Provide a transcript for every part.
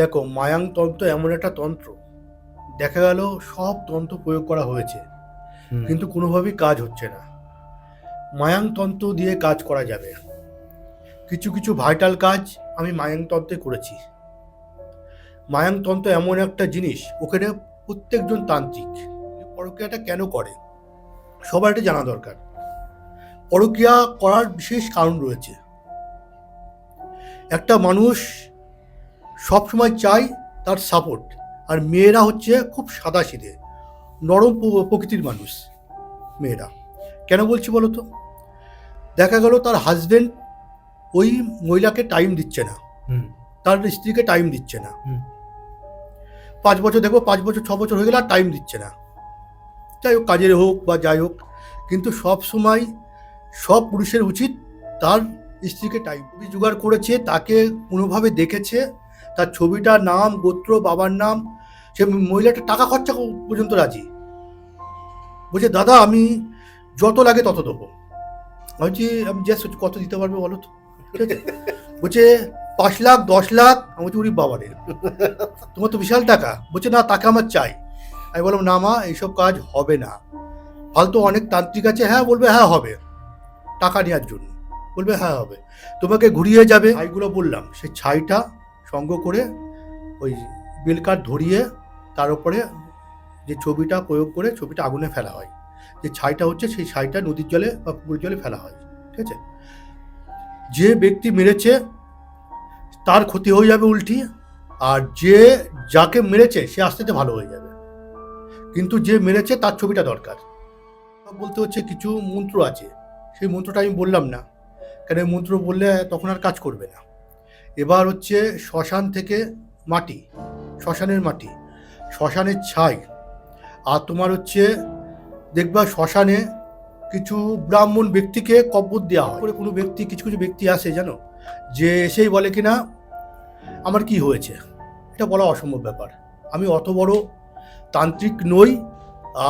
দেখো, মায়াং তন্ত্র এমন একটা তন্ত্র, দেখা গেল সব তন্ত্র প্রয়োগ করা হয়েছে, কিন্তু কোনোভাবেই কাজ হচ্ছে না। মায়াং তন্ত্র দিয়ে কাজ করা যাবে। কিছু কিছু ভাইটাল কাজ আমি মায়াং তন্ত্রে করেছি। মায়াং তন্ত্র এমন একটা জিনিস, ওখানে প্রত্যেকজন তান্ত্রিক পরকীয়াটা কেন করে সবার এটা জানা দরকার। পরকীয়া করার বিশেষ কারণ রয়েছে। একটা মানুষ সবসময় চায় তার সাপোর্ট, আর মেয়েরা হচ্ছে খুব সাদাসিধে নরম প্রকৃতির মানুষ। মেয়েরা কেন বলছি বলো তো? দেখা গেল তার হাজবেন্ড ওই মহিলাকে টাইম দিচ্ছে না, তার স্ত্রীকে টাইম দিচ্ছে না। 5 বছর দেখবো, 5 বছর 6 বছর হয়ে গেলে আর টাইম দিচ্ছে না, যাই হোক কাজের হোক বা যাই হোক। কিন্তু সব সময় সব পুরুষের উচিত তার স্ত্রীকে টাইম জোগাড় করেছে, তাকে কোনোভাবে দেখেছে, তার ছবিটা, নাম, গোত্র, বাবার নাম, সে মহিলাটা টাকা খরচা পর্যন্ত রাজি। বলছে দাদা আমি যত লাগে তত দেবো। বলছি আমি জাস্ট কত দিতে পারবে বলো তো? ঠিক আছে, বলছে 5 লাখ 10 লাখ। আমি বলছি উরি বাবারে, তোমার তো বিশাল টাকা। বলছে না, তাকে আমার চাই। আমি বললাম না মা, এইসব কাজ হবে না। ফালতু অনেক তান্ত্রিক আছে, হ্যাঁ বলবে হ্যাঁ হবে, টাকা নেওয়ার জন্য বলবে হ্যাঁ হবে, তোমাকে ঘুরিয়ে যাবে। ছাইগুলো বললাম, সেই ছাইটা সঙ্গ করে ওই বেলকাঠ ধরিয়ে তার উপরে যে ছবিটা প্রয়োগ করে ছবিটা আগুনে ফেলা হয়। যে ছাইটা হচ্ছে সেই ছাইটা নদীর জলে বা পুকুরের জলে ফেলা হয়। ঠিক আছে, যে ব্যক্তি মেরেছে তার ক্ষতি হয়ে যাবে উল্টি, আর যে যাকে মেরেছে সে আস্তে আস্তে ভালো হয়ে যাবে। কিন্তু যে মেরেছে তার ছবিটা দরকার। বলতে হচ্ছে কিছু মন্ত্র আছে, সেই মন্ত্রটা আমি বললাম না, কেন এই মন্ত্র বললে তখন আর কাজ করবে না। এবার হচ্ছে শ্মশান থেকে মাটি, শ্মশানের মাটি, শ্মশানের ছাই, আর তোমার হচ্ছে দেখবা শ্মশানে কিছু ব্রাহ্মণ ব্যক্তিকে কব্বর দেওয়া হয়। করে কোনো ব্যক্তি, কিছু কিছু ব্যক্তি আসে জানো, যে এসেই বলে কিনা আমার কি হয়েছে। এটা বলা অসম্ভব ব্যাপার। আমি অত বড় তান্ত্রিক নই,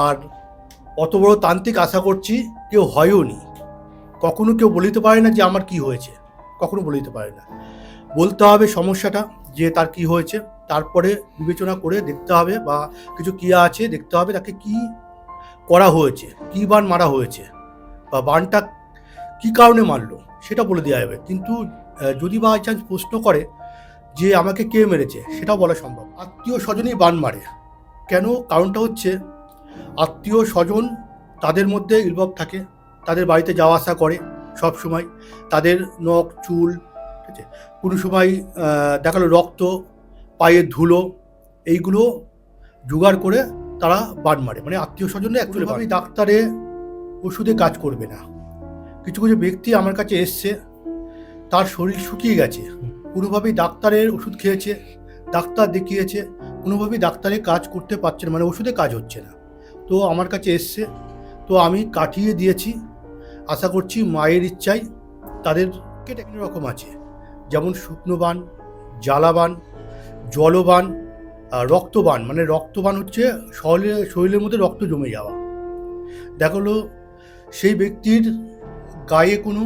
আর অত বড় তান্ত্রিক আশা করছি কেউ হয়ও নি। কখনো কেউ বলিতে পারে না যে আমার কি হয়েছে, কখনো বলিতে পারে না। বলতে হবে সমস্যাটা, যে তার কি হয়েছে, তারপরে বিবেচনা করে দেখতে হবে, বা কিছু ক্রিয়া আছে দেখতে হবে তাকে কি করা হয়েছে, কি বান মারা হয়েছে, বা বানটা কি কারণে মারলো সেটা বলে দেওয়া যাবে। কিন্তু যদি বাই চান্স প্রশ্ন করে যে আমাকে কে মেরেছে, সেটাও বলা সম্ভব। আত্মীয় স্বজনই বান মারে কেন? কারণটা হচ্ছে আত্মীয় স্বজন তাদের মধ্যে ইনভলভ থাকে, তাদের বাড়িতে যাওয়া আসা করে সব সময়, তাদের নখ চুল, ঠিক আছে, কোনো সময় দেখালো রক্ত, পায়ের ধুলো, এইগুলো জোগাড় করে তারা বান মারে। মানে আত্মীয় স্বজনরা অ্যাকচুয়ালি ডাক্তারে ওষুধে কাজ করবে না। কিছু কিছু ব্যক্তি আমার কাছে এসছে, তার শরীর শুকিয়ে গেছে, কোনোভাবেই ডাক্তারের ওষুধ খেয়েছে, ডাক্তার দেখিয়েছে, কোনোভাবেই ডাক্তারে কাজ করতে পারছে না, মানে ওষুধে কাজ হচ্ছে না। তো আমার কাছে এসছে, তো আমি কাটিয়ে দিয়েছি। আশা করছি মায়ের ইচ্ছায় তাদেরকে বিভিন্ন রকম আছে, যেমন শুকনো বান, জ্বালাবান, জলবান, রক্তবান। মানে রক্তবান হচ্ছে শরীরের মধ্যে রক্ত জমে যাওয়া। দেখালো সেই ব্যক্তির গায়ে কোনো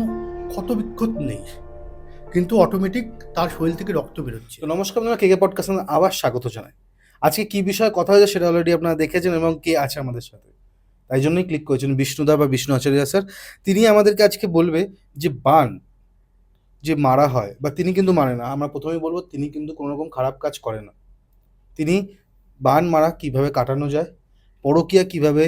ক্ষতবিক্ষত নেই, কিন্তু অটোমেটিক তার শরীর থেকে রক্ত বেরোচ্ছে। তো নমস্কার, আপনারা কেকে পডকাস্ট আবার স্বাগত জানাই। আজকে কি বিষয়ে কথা হয়েছে সেটা অলরেডি আপনারা দেখেছেন, এবং কে আছে আমাদের সাথে, তাই জন্যই ক্লিক করেছেন বিষ্ণুদা বা বিষ্ণু আচার্য স্যার। তিনি আমাদেরকে আজকে বলবে যে বান যে মারা হয়, বা তিনি কিন্তু মারে না, আমরা প্রথমেই বলবো তিনি কিন্তু কোনো রকম খারাপ কাজ করে না। তিনি বান মারা কিভাবে কাটানো যায়, পরকীয়া কিভাবে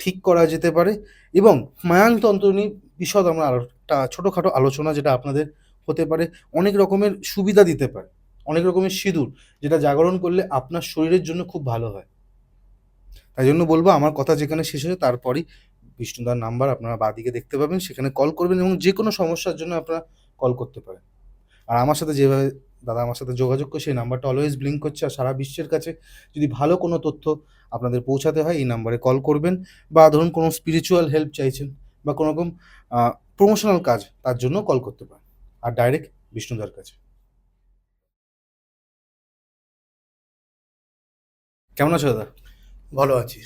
ঠিক করা যেতে পারে, এবং মায়াংতন্ত্র নিয়ে বিশদ আমরা একটা ছোটোখাটো আলোচনা, যেটা আপনাদের হতে পারে অনেক রকমের সুবিধা দিতে পারে, অনেক রকমের সিঁদুর যেটা জাগরণ করলে আপনার শরীরের জন্য খুব ভালো হয়। তাই জন্য বলবো, আমার কথা যেখানে শেষ হয়েছে তারপরই বিষ্ণুদার নাম্বার আপনারা বাঁদিকে দেখতে পাবেন, সেখানে কল করবেন, এবং যে কোনো সমস্যার জন্য আপনারা কল করতে পারেন। আর আমার সাথে যেভাবে দাদা আমার সাথে যোগাযোগ করে, সেই নাম্বারটা অলওয়েজ ব্লিঙ্ক করছে। আর সারা বিশ্বের কাছে যদি ভালো কোনো তথ্য আপনাদের পৌঁছাতে হয়, এই নাম্বারে কল করবেন। বা ধরুন কোনো স্পিরিচুয়াল হেল্প চাইছেন, বা কোনো রকম প্রমোশনাল কাজ, তার জন্য কল করতে পারেন, আর ডাইরেক্ট বিষ্ণুদার কাছে। কেমন আছো দাদা? ভালো আছি,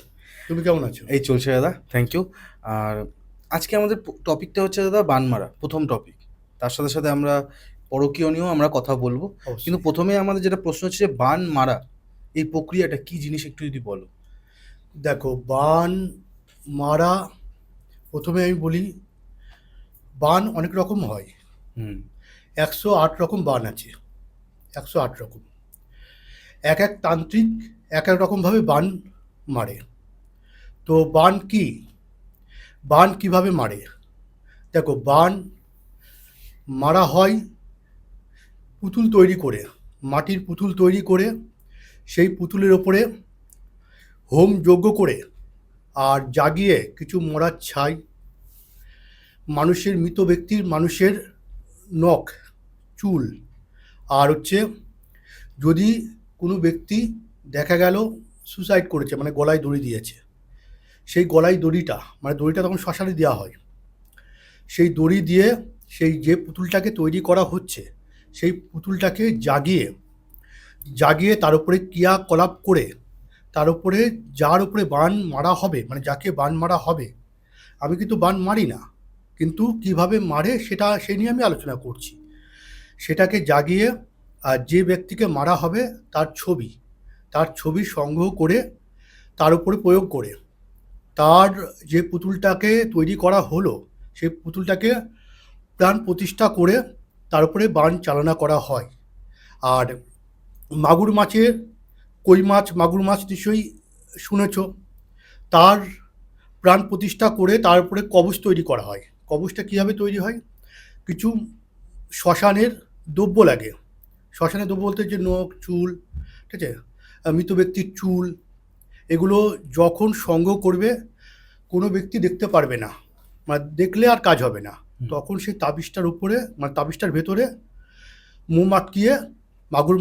তুমি কেমন আছো? এই চলছে দাদা, থ্যাংক ইউ। আর আজকে আমাদের টপিকটা হচ্ছে দাদা বান মারা, প্রথম টপিক। তার সাথে সাথে আমরা পরকীয় নিয়েও আমরা কথা বলবো, অবশ্যই। কিন্তু প্রথমে আমাদের যেটা প্রশ্ন হচ্ছে যে বান মারা এই প্রক্রিয়াটা কি জিনিস একটু যদি বলো। দেখো, বান মারা, প্রথমে আমি বলি, বান অনেক রকম হয়। হুম 108 রকম বান আছে, 108 রকম। এক এক তান্ত্রিক এক এক রকমভাবে বান মারে। তো বান কি, বান কিভাবে মারে? দেখো, বান মারা হয় পুতুল তৈরি করে, মাটির পুতুল তৈরি করে, সেই পুতুলের ওপরে হোম যজ্ঞ করে আর জাগিয়ে কিছু মরার ছাই, মানুষের, মৃত ব্যক্তির মানুষের নখ, চুল, আর হচ্ছে যদি কোনো ব্যক্তি দেখা গেল সুসাইড করেছে, মানে গলায় দড়ি দিয়েছে, সেই গলায় দড়িটা, মানে দড়িটা তখন শ্মশানে দেওয়া হয়, সেই দড়ি দিয়ে সেই যে পুতুলটাকে তৈরি করা হচ্ছে সেই পুতুলটাকে জাগিয়ে জাগিয়ে তার উপরে ক্রিয়াকলাপ করে, তার উপরে যার উপরে বান মারা হবে, মানে যাকে বান মারা হবে, আমি কিন্তু বান মারি না, কিন্তু কিভাবে মারে সেটা, সেই নিয়ে আমি আলোচনা করছি। সেটাকে জাগিয়ে আর যে ব্যক্তিকে মারা হবে তার ছবি সংগ্রহ করে তার উপরে প্রয়োগ করে, তার যে পুতুলটাকে তৈরি করা হলো সেই পুতুলটাকে প্রাণ প্রতিষ্ঠা করে তার উপরে বান চালনা করা হয়। আর মাগুর মাছের, কই মাছ, মাগুর মাছ নিশ্চয়ই শুনেছ, তার প্রাণ প্রতিষ্ঠা করে তার উপরে কবচ তৈরি করা হয়। কবচটা কীভাবে তৈরি হয়? কিছু শ্মশানের দ্রব্য লাগে। শ্মশানের দ্রব্য বলতে যে নখ, চুল, ঠিক আছে, মৃত ব্যক্তির চুল, এগুলো যখন সংগ্রহ করবে কোনো ব্যক্তি দেখতে পারবে না, মানে দেখলে আর কাজ হবে না, তখন সেই তাবিজটার উপরে, মানে তাবিজটার ভেতরে মোম আটকিয়ে মাগুর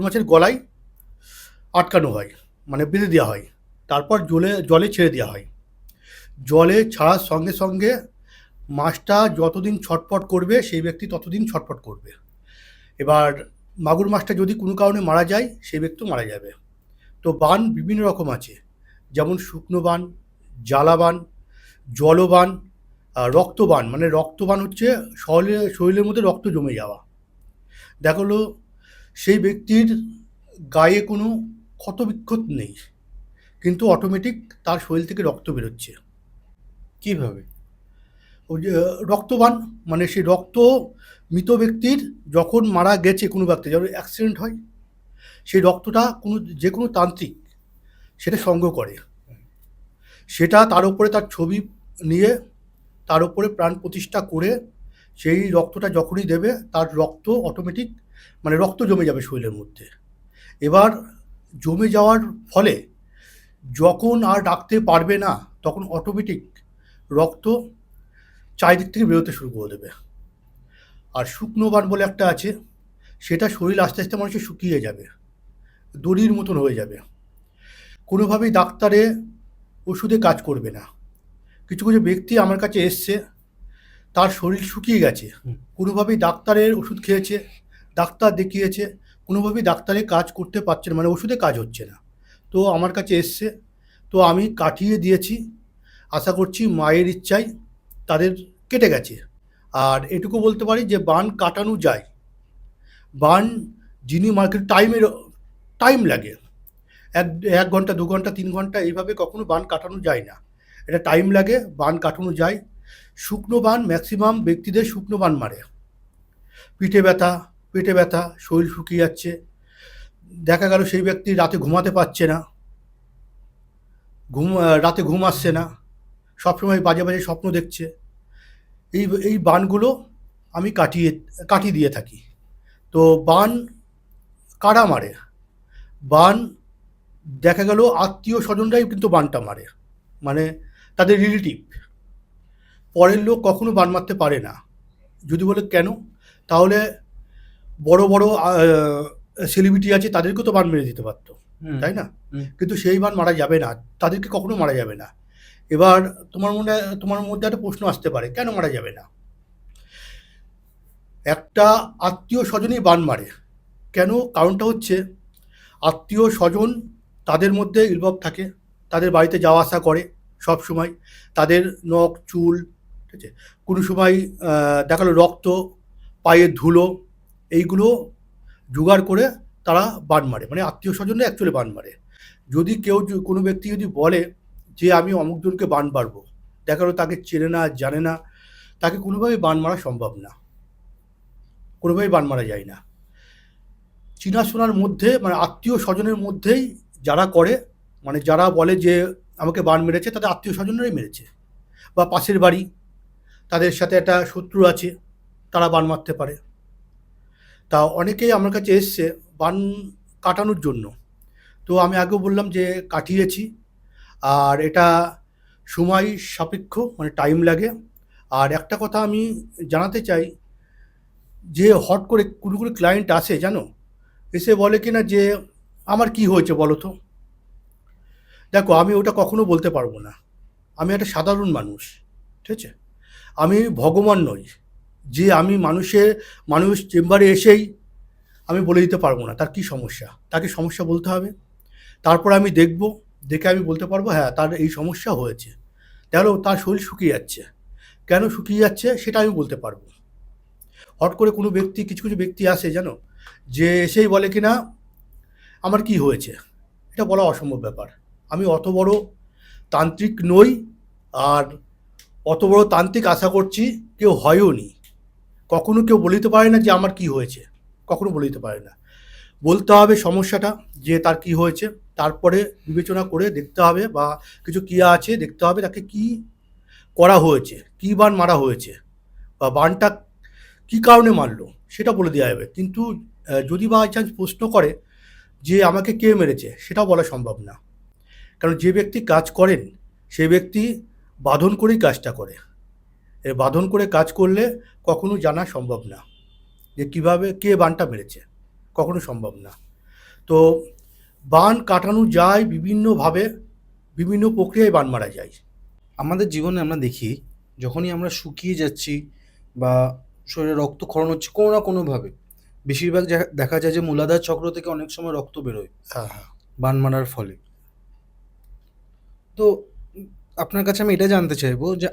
মাছের গলায় আটকানো হয়, মানে বেঁধে দেওয়া হয়, তারপর জলে ছেড়ে দেওয়া হয়। জলে ছাড়ার সঙ্গে সঙ্গে মাছটা যতদিন ছটফট করবে সেই ব্যক্তি ততদিন ছটফট করবে। এবার মাগুর মাছটা যদি কোনো কারণে মারা যায় সেই ব্যক্তিও মারা যাবে। তো বান বিভিন্ন রকম আছে, যেমন শুকনো বান, জ্বালাবান, জলবান, রক্তবান। মানে রক্তবান হচ্ছে শরীরের মধ্যে রক্ত জমে যাওয়া। দেখা হলো সেই ব্যক্তির গায়ে কোনো ক্ষতবিক্ষত নেই, কিন্তু অটোমেটিক তার শরীর থেকে রক্ত বেরোচ্ছে। কিভাবে? ওই যে রক্তবান, মানে সেই রক্ত মৃত ব্যক্তির যখন মারা গেছে কোনো ব্যক্তি, যেমন অ্যাক্সিডেন্ট হয়, সেই রক্তটা যে কোনো তান্ত্রিক সেটা সংগ্রহ করে, সেটা তার উপরে তার ছবি নিয়ে তার উপরে প্রাণ প্রতিষ্ঠা করে সেই রক্তটা যখনই দেবে তার রক্ত অটোমেটিক, মানে রক্ত জমে যাবে শরীরের মধ্যে। এবার জমে যাওয়ার ফলে যখন আর ডাকতে পারবে না তখন অটোমেটিক রক্ত চারিদিক থেকে বেরোতে শুরু করে দেবে। আর শুকনো বান বলে একটা আছে, সেটা শরীর আস্তে আস্তে মানুষের শুকিয়ে যাবে, দড়ির মতন হয়ে যাবে, কোনোভাবেই ডাক্তারে ওষুধে কাজ করবে না। কিছু কিছু ব্যক্তি আমার কাছে এসছে, তার শরীর শুকিয়ে গেছে, কোনোভাবেই ডাক্তারের ওষুধ খেয়েছে, ডাক্তার দেখিয়েছে, কোনোভাবেই ডাক্তারে কাজ করতে পারছে না, মানে ওষুধে কাজ হচ্ছে না। তো আমার কাছে এসছে, তো আমি কাটিয়ে দিয়েছি, আশা করছি মায়ের ইচ্ছায় তাদের কেটে গেছে। আর এটুকু বলতে পারি যে বান কাটানো যায়, বান যিনি মার্কেট টাইম লাগে, এক ঘন্টা, 2 ঘন্টা, 3 ঘন্টা এইভাবে কখনো বান কাটানো যায় না, এটা টাইম লাগে, বান কাটানো যায়। শুকনো বান ম্যাক্সিমাম ব্যক্তিদের শুকনো বান মারে, পেটে ব্যথা, শরীর শুকিয়ে যাচ্ছে, দেখা গেল সেই ব্যক্তি রাতে ঘুমাতে পারছে না, রাতে ঘুম আসছে না, সবসময় বাজে বাজে স্বপ্ন দেখছে, এই বানগুলো আমি কাটিয়ে দিয়ে থাকি। তো বান কারা মারে? বান দেখা গেল আত্মীয় স্বজনরাই কিন্তু বানটা মারে, মানে তাদের রিলেটিভ। পরের লোক কখনো বান মারতে পারে না। যদি বলে কেন, তাহলে বড় বড় সেলিব্রিটি আছে, তাদেরকেও তো বান মেরে দিতে পারতো, তাই না? কিন্তু সেই বান মারা যাবে না, তাদেরকে কখনো মারা যাবে না। এবার তোমার মধ্যে একটা প্রশ্ন আসতে পারে, কেন মারা যাবে না? একটা আত্মীয় স্বজনই বান মারে কেন? কারণটা হচ্ছে আত্মীয় স্বজন তাদের মধ্যে ইনভলভ থাকে, তাদের বাড়িতে যাওয়া আসা করে সব সময়, তাদের নখ, চুল, ঠিক আছে, কোনো সময় দেখালো রক্ত পায়ের ধুলো এইগুলো জোগাড় করে তারা বান মারে, মানে আত্মীয় স্বজনরা অ্যাকচুয়ালি বান মারে। যদি কেউ কোনো ব্যক্তি যদি বলে যে আমি অমুকজনকে বান মারবো, দেখা গেলো তাকে চেনে না জানে না, তাকে কোনোভাবেই বান মারা সম্ভব না, কোনোভাবেই বান মারা যায় না। চেনাশোনার মধ্যে মানে আত্মীয় স্বজনের মধ্যেই যারা করে, মানে যারা বলে যে আমাকে বান মেরেছে, তাদের আত্মীয় স্বজনরাই মেরেছে, বা পাশের বাড়ি তাদের সাথে একটা শত্রু আছে, তারা বান মারতে পারে। তা অনেকেই আমার কাছে এসছে বান কাটানোর জন্য। তো আমি আগেও বললাম যে কাটিয়েছি, আর এটা সময় সাপেক্ষ, মানে টাইম লাগে। আর একটা কথা আমি জানাতে চাই, যে হট করে কোনো কোনো ক্লায়েন্ট আসে জানো, এসে বলে কি না যে আমার কি হয়েছে বলো তো। দেখো, আমি ওটা কখনো বলতে পারবো না। আমি একটা সাধারণ মানুষ, ঠিক আছে? আমি ভগবান নই যে আমি মানুষ চেম্বারে এসেই আমি বলে দিতে পারবো না তার কী সমস্যা। তাকে সমস্যা বলতে হবে, তারপর আমি দেখে আমি বলতে পারবো হ্যাঁ তার এই সমস্যা হয়েছে। তাহলে তার শরীর শুকিয়ে যাচ্ছে, কেন শুকিয়ে যাচ্ছে সেটা আমি বলতে পারবো। হট করে কোনো ব্যক্তি, কিছু কিছু ব্যক্তি আসে জানো, যে এসেই বলে কি না আমার কি হয়েছে, এটা বলা অসম্ভব ব্যাপার। আমি অত বড় তান্ত্রিক নই, আর অত বড় তান্ত্রিক আশা করছি কেউ হয়ও নি। কখনো কেউ বলে দিতে পারে না যে আমার কি হয়েছে, কখনো বলে দিতে পারে না। বলতে হবে সমস্যাটা, যে তার কি হয়েছে, তারপরে বিবেচনা করে দেখতে হবে, বা কিছু ক্রিয়া আছে দেখতে হবে তাকে কি করা হয়েছে, কি বান মারা হয়েছে, বা বানটা কি কারণে মারলো সেটা বলে দেওয়া যাবে। কিন্তু যদি বাই চান্স প্রশ্ন করে যে আমাকে কে মেরেছে, সেটাও বলা সম্ভব না। কারণ যে ব্যক্তি কাজ করেন সে ব্যক্তি বাঁধন করেই কাজটা করে। বাঁধন করে কাজ করলে কখনো জানা সম্ভব না যে কিভাবে কে বানটা মেরেছে, কখনো সম্ভব না। তো বান কাটানো যায় বিভিন্নভাবে, বিভিন্ন প্রক্রিয়ায় বান মারা যায়। আমাদের জীবনে আমরা দেখি যখনই আমরা শুকিয়ে যাচ্ছি বা শরীরে রক্তক্ষরণ হচ্ছে কোনো না কোনোভাবে, বেশিরভাগ দেখা যায় যে মূলাধার চক্র থেকে অনেক সময় রক্ত বেরোয় হ্যাঁ, হ্যাঁ। বান মারার ফলে। তো আপনার কাছে আমি এটা জানতে চাইবো যে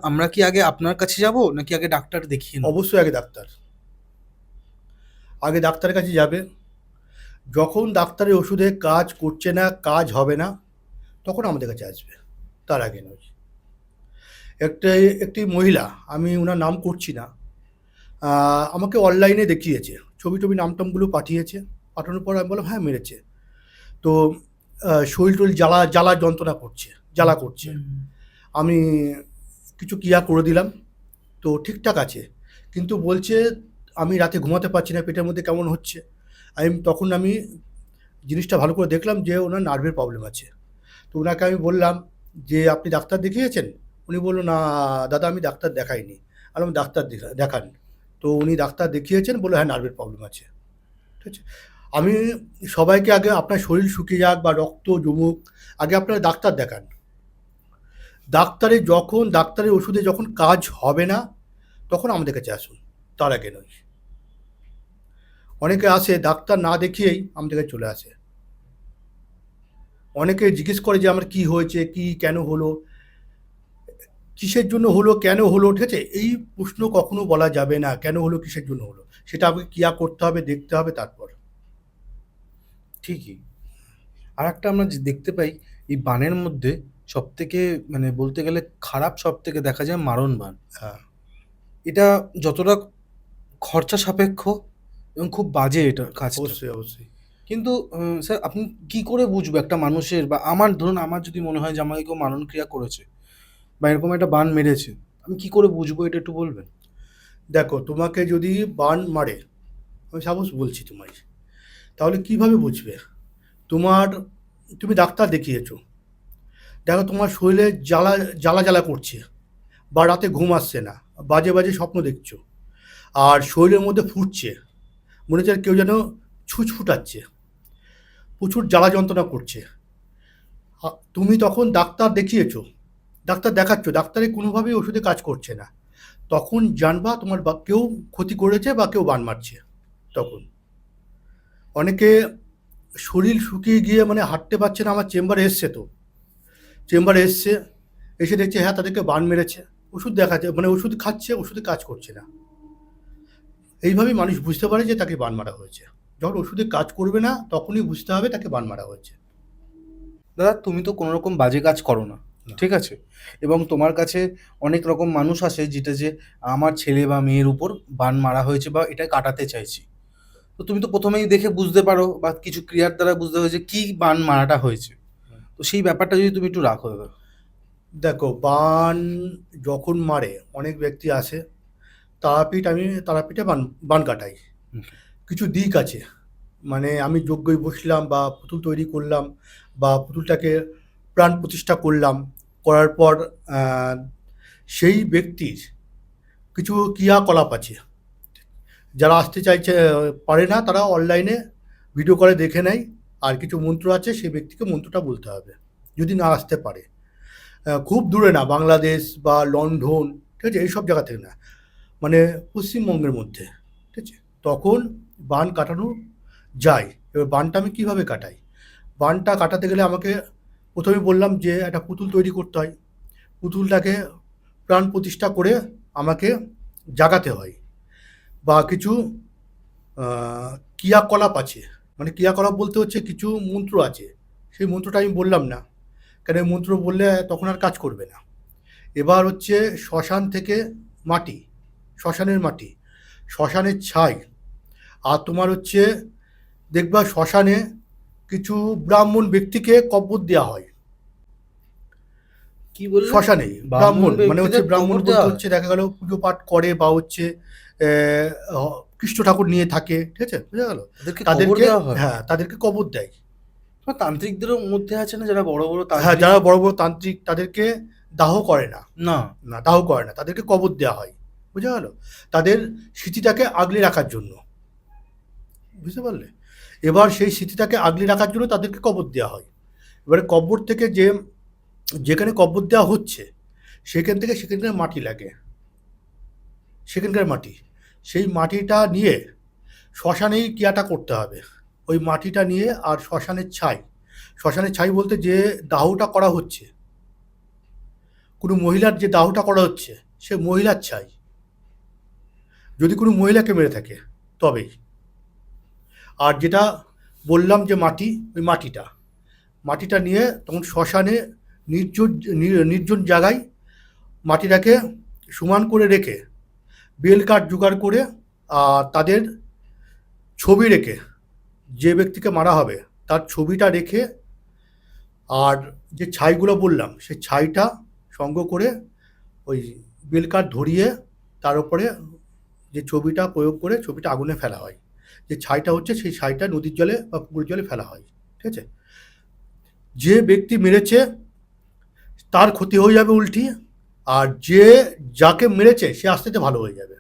আমরা কি আগে আপনার কাছে যাব নাকি আগে ডাক্তার দেখিয়ে নেব? অবশ্যই আগে ডাক্তারের কাছে যাবে। যখন ডাক্তারের ওষুধে কাজ করছে না, কাজ হবে না, তখন আমাদের কাছে আসবে, তার আগে নয়। একটি মহিলা, আমি ওনার নাম করছি না, আমাকে অনলাইনে দেখিয়েছে, ছবি নামটামগুলো পাঠানোর পর আমি বললাম হ্যাঁ মেরেছে। তো শরীর টরীর জ্বালা যন্ত্রণা করছে, জ্বালা করছে। আমি কিছু ক্রিয়া করে দিলাম, তো ঠিকঠাক আছে। কিন্তু বলছে আমি রাতে ঘুমাতে পারছি না, পেটের মধ্যে কেমন হচ্ছে। তখন আমি জিনিসটা ভালো করে দেখলাম যে ওনার নার্ভের প্রবলেম আছে। তো ওনাকে আমি বললাম যে আপনি ডাক্তার দেখিয়েছেন? উনি বললো না দাদা আমি ডাক্তার দেখাইনি। আর আমি ডাক্তার দেখান। তো উনি ডাক্তার দেখিয়েছেন, বললো হ্যাঁ নার্ভের প্রবলেম আছে, ঠিক আছে। আমি সবাইকে আগে আপনার শরীর শুকিয়ে যাক বা রক্ত জমুক, আগে আপনারা ডাক্তার দেখান। ডাক্তারের ওষুধে যখন কাজ হবে না, তখন আমাদের কাছে আসুন, তার আগে নয়। অনেকে আসে ডাক্তার না দেখিয়েই আমাদের কাছে চলে আসে। অনেকে জিজ্ঞেস করে যে আমার কি হয়েছে, কি কেন হলো, কিসের জন্য হলো, কেন হলো, ঠিক আছে। এই প্রশ্ন কখনো বলা যাবে না, কেন হলো কিসের জন্য হলো, সেটা আমাকে ক্রিয়া করতে হবে, দেখতে হবে, তারপর। ঠিকই। আর একটা আমরা যে দেখতে পাই এই বানের মধ্যে সবথেকে মানে বলতে গেলে খারাপ সবথেকে দেখা যায় মারণ বান। হ্যাঁ, এটা যতটা খরচা সাপেক্ষ এবং খুব বাজে এটা কাজটা। অবশ্যই। কিন্তু স্যার আপনি কি করে বুঝবো একটা মানুষের বা ধরুন আমার যদি মনে হয় যে আমাকে কেউ মারণ ক্রিয়া করেছে বা এরকম একটা বান মেরেছে, আমি কি করে বুঝবো এটা একটু বলবেন? দেখো, তোমাকে যদি বান মারে, আমি সাপোজ বলছি তোমায়, তাহলে কিভাবে বুঝবে? তুমি ডাক্তার দেখিয়েছো, দেখো তোমার শরীরে জ্বালা করছে, বা রাতে ঘুম আসছে না, বাজে বাজে স্বপ্ন দেখছো, আর শরীরের মধ্যে ফুটছে, মনে হচ্ছে কেউ যেন ছুঁচ ফুটাচ্ছে, প্রচুর জ্বালা যন্ত্রণা করছে। তুমি তখন ডাক্তার দেখাচ্ছ, ডাক্তারের কোনোভাবেই ওষুধে কাজ করছে না, তখন জানবা তোমার কেউ ক্ষতি করেছে বা কেউ বান মারছে। তখন অনেকে শরীর শুকিয়ে গিয়ে মানে হাঁটতে পারছে না, আমার চেম্বারে এসে দেখছে হ্যাঁ তাদেরকে বান মেরেছে, ওষুধ দেখাচ্ছে, মানে ওষুধ খাচ্ছে, ওষুধে কাজ করছে না। এইভাবেই মানুষ বুঝতে পারে যে তাকে বান মারা হয়েছে। যখন ওষুধে কাজ করবে না তখনই বুঝতে হবে তাকে বান মারা হয়েছে। দাদা তুমি তো কোনো রকম বাজে কাজ করো না, না। ঠিক আছে? এবং তোমার কাছে অনেক রকম মানুষ আসে যেটা যে আমার ছেলে বা মেয়ের উপর বান মারা হয়েছে বা এটা কাটাতে চাইছি। তো তুমি তো প্রথমেই দেখে বুঝতে পারো বা কিছু ক্রিয়ার দ্বারা বুঝতে হয়েছে কি বান মারাটা হয়েছে। তো সেই ব্যাপারটা যদি তুমি একটু রাখো দাদা। দেখো, বান যখন মারে অনেক ব্যক্তি আসে, তারাপীঠে বান বান কাটাই। হুম। কিছু দিক আছে, মানে আমি যজ্ঞই বসলাম বা পুতুল তৈরি করলাম বা পুতুলটাকে প্রাণ প্রতিষ্ঠা করলাম, করার পর আহ, সেই ব্যক্তির কিছু ক্রিয়াকলাপ আছে। যারা আসতে চাইছে পারে না, তারা অনলাইনে ভিডিও করে দেখে নেয়। আর কিছু মন্ত্র আছে, সেই ব্যক্তিকে মন্ত্রটা বলতে হবে যদি না আসতে পারে। খুব দূরে না, বাংলাদেশ বা লন্ডন, ঠিক আছে, এইসব জায়গা থেকে না, মানে পশ্চিমবঙ্গের মধ্যে, ঠিক আছে, তখন বান কাটানো যায়। এবার বানটা আমি কীভাবে কাটাই? বানটা কাটাতে গেলে আমাকে প্রথমে বললাম যে একটা পুতুল তৈরি করতে হয়। পুতুলটাকে প্রাণ প্রতিষ্ঠা করে আমাকে জাগাতে হয়, বা কিছু ক্রিয়াকলাপ আছে। মানে ক্রিয়াকলাপ বলতে হচ্ছে কিছু মন্ত্র আছে, সেই মন্ত্রটা আমি বললাম না, কারণ এই মন্ত্র বললে তখন আর কাজ করবে না। এবার হচ্ছে শ্মশান থেকে মাটি, শ্মশানের মাটি, শ্মশানের ছাই, আর তোমার হচ্ছে দেখবা শ্মশানে কিছু ব্রাহ্মণ ব্যক্তিকে কব্বর দেওয়া হয়। কি বললে? শ্মশানেই ব্রাহ্মণ ব্রাহ্মণ, মানে হচ্ছে ব্যক্তিদের ব্রাহ্মণ কবর বলতে দেওয়া হয়? হচ্ছে দেখা গেল পুজো পাঠ করে বা হচ্ছে কৃষ্ণ ঠাকুর নিয়ে থাকে, ঠিক আছে, বুঝা গেল। তাদেরকে কবর তাদেরকে, দেওয়া হয়? হ্যাঁ, তাদেরকে কবর দেয়। তোমার তান্ত্রিকদেরও মধ্যে আছে না যারা বড় বড় হ্যাঁ, তান্ত্রিক? যারা বড় বড় তান্ত্রিক তাদেরকে দাহ করে না, না। না দাহ করে না, তাদেরকে কবর দেওয়া হয়, বুঝা গেল, তাদের স্মৃতিটাকে আগলে রাখার জন্য, বুঝতে পারলে। এবার সেই স্মৃতিটাকে আগলে রাখার জন্য তাদেরকে কবর দেওয়া হয়। এবারে কবর থেকে যেখানে কবর দেওয়া হচ্ছে সেখানকার মাটি লাগে, সেখানকার মাটি, সেই মাটিটা নিয়ে শ্মশানেই ক্রিয়াটা করতে হবে। ওই মাটিটা নিয়ে, আর শ্মশানের ছাই, শ্মশানের ছাই বলতে যে দাহটা করা হচ্ছে, কোনো মহিলার যে দাহটা করা হচ্ছে সে মহিলার ছাই, যদি কোনো মহিলাকে মেরে থাকে তবেই। আর যেটা বললাম যে মাটি, ওই মাটিটা নিয়ে তখন শ্মশানে নির্জন নির্জন জায়গায় মাটিটাকে সমান করে রেখে বেল কাঠ জোগাড় করে, আর তাদের ছবি রেখে, যে ব্যক্তিকে মারা হবে তার ছবিটা রেখে, আর যে ছাইগুলো বললাম সেই ছাইটা সংগ্রহ করে ওই বেল কাঠ ধরিয়ে তার উপরে যে ছবিটা প্রয়োগ করে ছবিটা আগুনে ফেলা হয়। যে ছাইটা হচ্ছে সেই ছাইটা নদীর জলে বা পুকুরের জলে ফেলা হয়, ঠিক আছে। যে ব্যক্তি মেরেছে তার ক্ষতি হয়ে যাবে উল্টি, আর যাকে মেরেছে সে আস্তে আস্তে ভালো হয়ে যাবে,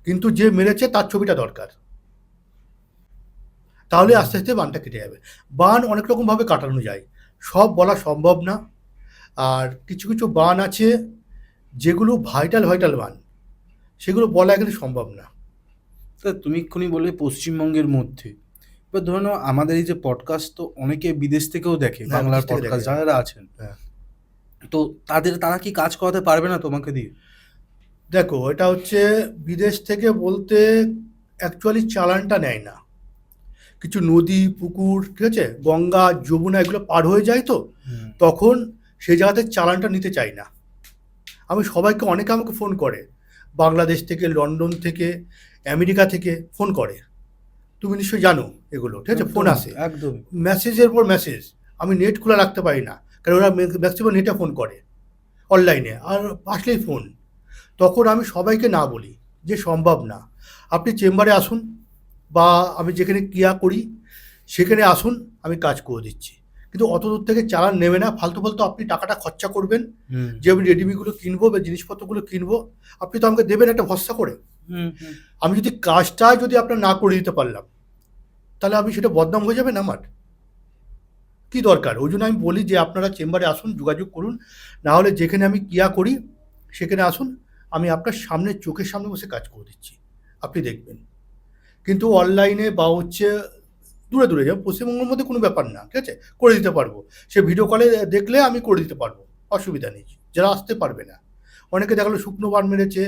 কিন্তু যে মেরেছে তার ছবিটা দরকার, তাহলে আস্তে আস্তে বানটা কেটে যাবে। বান অনেক রকমভাবে কাটানো যায়, সব বলা সম্ভব না। আর কিছু কিছু বান আছে যেগুলো ভাইটাল বান, সেগুলো বলা এখানে সম্ভব না। তা তুমি এক্ষুনি বললে পশ্চিমবঙ্গের মধ্যে, এবার ধরে নাও আমাদের এই যে পডকাস্ট তো অনেকে বিদেশ থেকেও দেখে, হ্যাঁ, বাংলার বিদেশ থেকে পডকাস্ট দেখে। যারা আছেন, হ্যাঁ, তো তারা কি কাজ করাতে পারবে না তোমাকে দিয়ে? দেখো, এটা হচ্ছে বিদেশ থেকে বলতে অ্যাকচুয়ালি চালানটা নেয় না। কিছু নদী পুকুর, ঠিক আছে, গঙ্গা যমুনা এগুলো পার হয়ে যায়, তো হুম। তখন সেই জায়গাতে চালানটা নিতে চাই না। আমি সবাইকে, অনেকে আমাকে ফোন করে, বাংলাদেশ থেকে, লন্ডন থেকে, আমেরিকা থেকে ফোন করে, তুমি নিশ্চয়ই জানো এগুলো, ঠিক আছে, ফোন একদমই আসে, একদমই। মেসেজের পর মেসেজ। আমি নেট খোলা রাখতে পারি না, কারণ ওরা ম্যাক্সিমাম নেটে ফোন করে অনলাইনে, আর আসলেই ফোন। তখন আমি সবাইকে না বলি যে সম্ভব না, আপনি চেম্বারে আসুন, বা আমি যেখানে ক্রিয়া করি সেখানে আসুন, আমি কাজ করে দিচ্ছি। কিন্তু অত দূর থেকে চালান নেবে না, ফালতু ফালতু আপনি টাকাটা খরচা করবেন, হুম যে আমি রেডিমিগুলো কিনবো বা জিনিসপত্রগুলো কিনবো, আপনি তো আমাকে দেবেন একটা ভরসা করে। হুম হুম। আমি যদি কাজটাই যদি আপনার না করে দিতে পারলাম, তাহলে আমি সেটা বদনাম হয়ে যাবে না আমার, কী দরকার? ওই জন্য আমি বলি যে আপনারা চেম্বারে আসুন, যোগাযোগ করুন, না হলে যেখানে আমি ক্রিয়া করি সেখানে আসুন, আমি আপনার সামনে, চোখের সামনে বসে কাজ করে দিচ্ছি, আপনি দেখবেন। কিন্তু অনলাইনে বা হচ্ছে দূরে দূরে, যেমন পশ্চিমবঙ্গের মধ্যে কোনো ব্যাপার না, ঠিক আছে, করে দিতে পারবো। সে ভিডিও কলে দেখলে আমি করে দিতে পারবো, অসুবিধা নেই, যারা আসতে পারবে না। অনেকে দেখালো শুকনো বান মেরেছে,